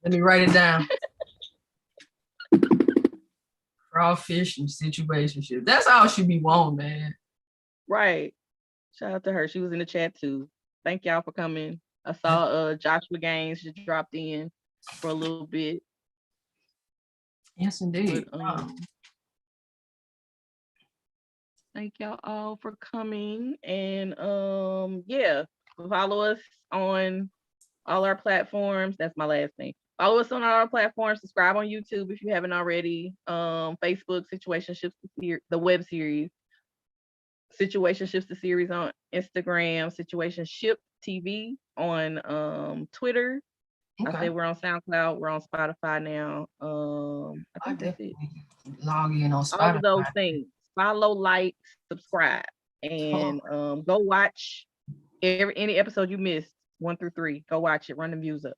Let me write it down. Crawfish and situationship. That's all she be wanting, man. Right. Shout out to her. She was in the chat too. Thank y'all for coming. I saw Joshua Gaines just dropped in for a little bit. Yes, indeed. But, thank y'all all for coming. And follow us on all our platforms. That's my last thing. Follow us on all our platforms. Subscribe on YouTube if you haven't already. Facebook, Situationships, the web series. Situationships, the series on Instagram. Situationship TV on Twitter. Okay. I said we're on SoundCloud. We're on Spotify now. I think that's it. Log in on Spotify. All of those things. Follow, like, subscribe, and go watch any episode you missed, 1 through 3. Go watch it. Run the views up.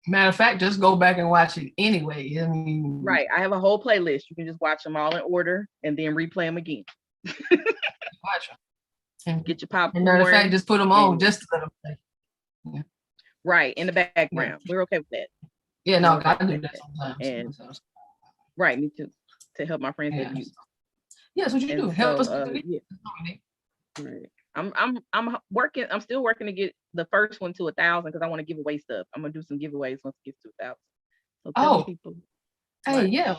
Matter of fact, just go back and watch it anyway. I mean, right. I have a whole playlist. You can just watch them all in order and then replay them again. Watch them. And get your popcorn. And matter of fact, just put them on just to let them play. Yeah. Right, in the background. Yeah. We're okay with that. Yeah, no, I do that sometimes. And, right, me too. To help my friends that use. Yeah, that's what you do. Help us. Yeah. Right. I'm working. I'm still working to get the first one to 1,000 because I want to give away stuff. I'm gonna do some giveaways once it gets to 1,000. So tell people. Hey, yeah.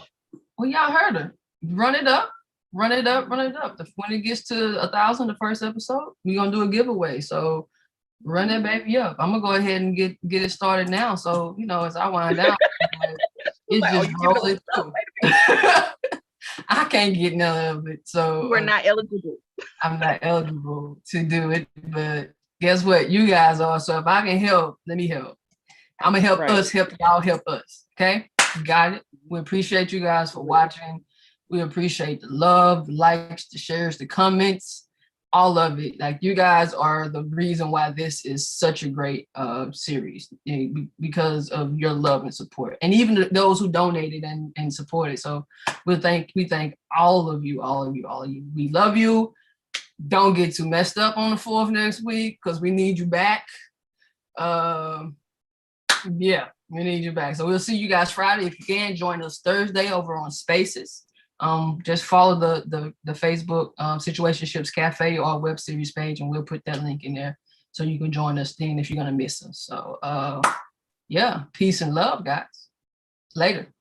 Well, y'all heard her. Run it up. run it up. When it gets to 1,000, the first episode, we're gonna do a giveaway. So run that baby up. I'm gonna go ahead and get it started now. So as I wind down, it's Like, just you giving away rolling stuff? through. Wait a minute. I can't get none of it. So You are not eligible. I'm not eligible to do it. But guess what? You guys are. So if I can help, let me help. I'm gonna help Right. us help y'all help us. Okay, you got it. We appreciate you guys for watching. We appreciate the love, the likes, the shares, the comments, all of it. Like, you guys are the reason why this is such a great series, because of your love and support, and even those who donated and supported. So we thank all of you. We love you. Don't get too messed up on the 4th next week, because we need you back. Yeah, we need you back. So we'll see you guys Friday. If you can, join us Thursday over on Spaces. Just follow the Facebook Situationships Cafe or web series page, and we'll put that link in there so you can join us then if you're gonna miss us. So yeah, peace and love, guys. Later.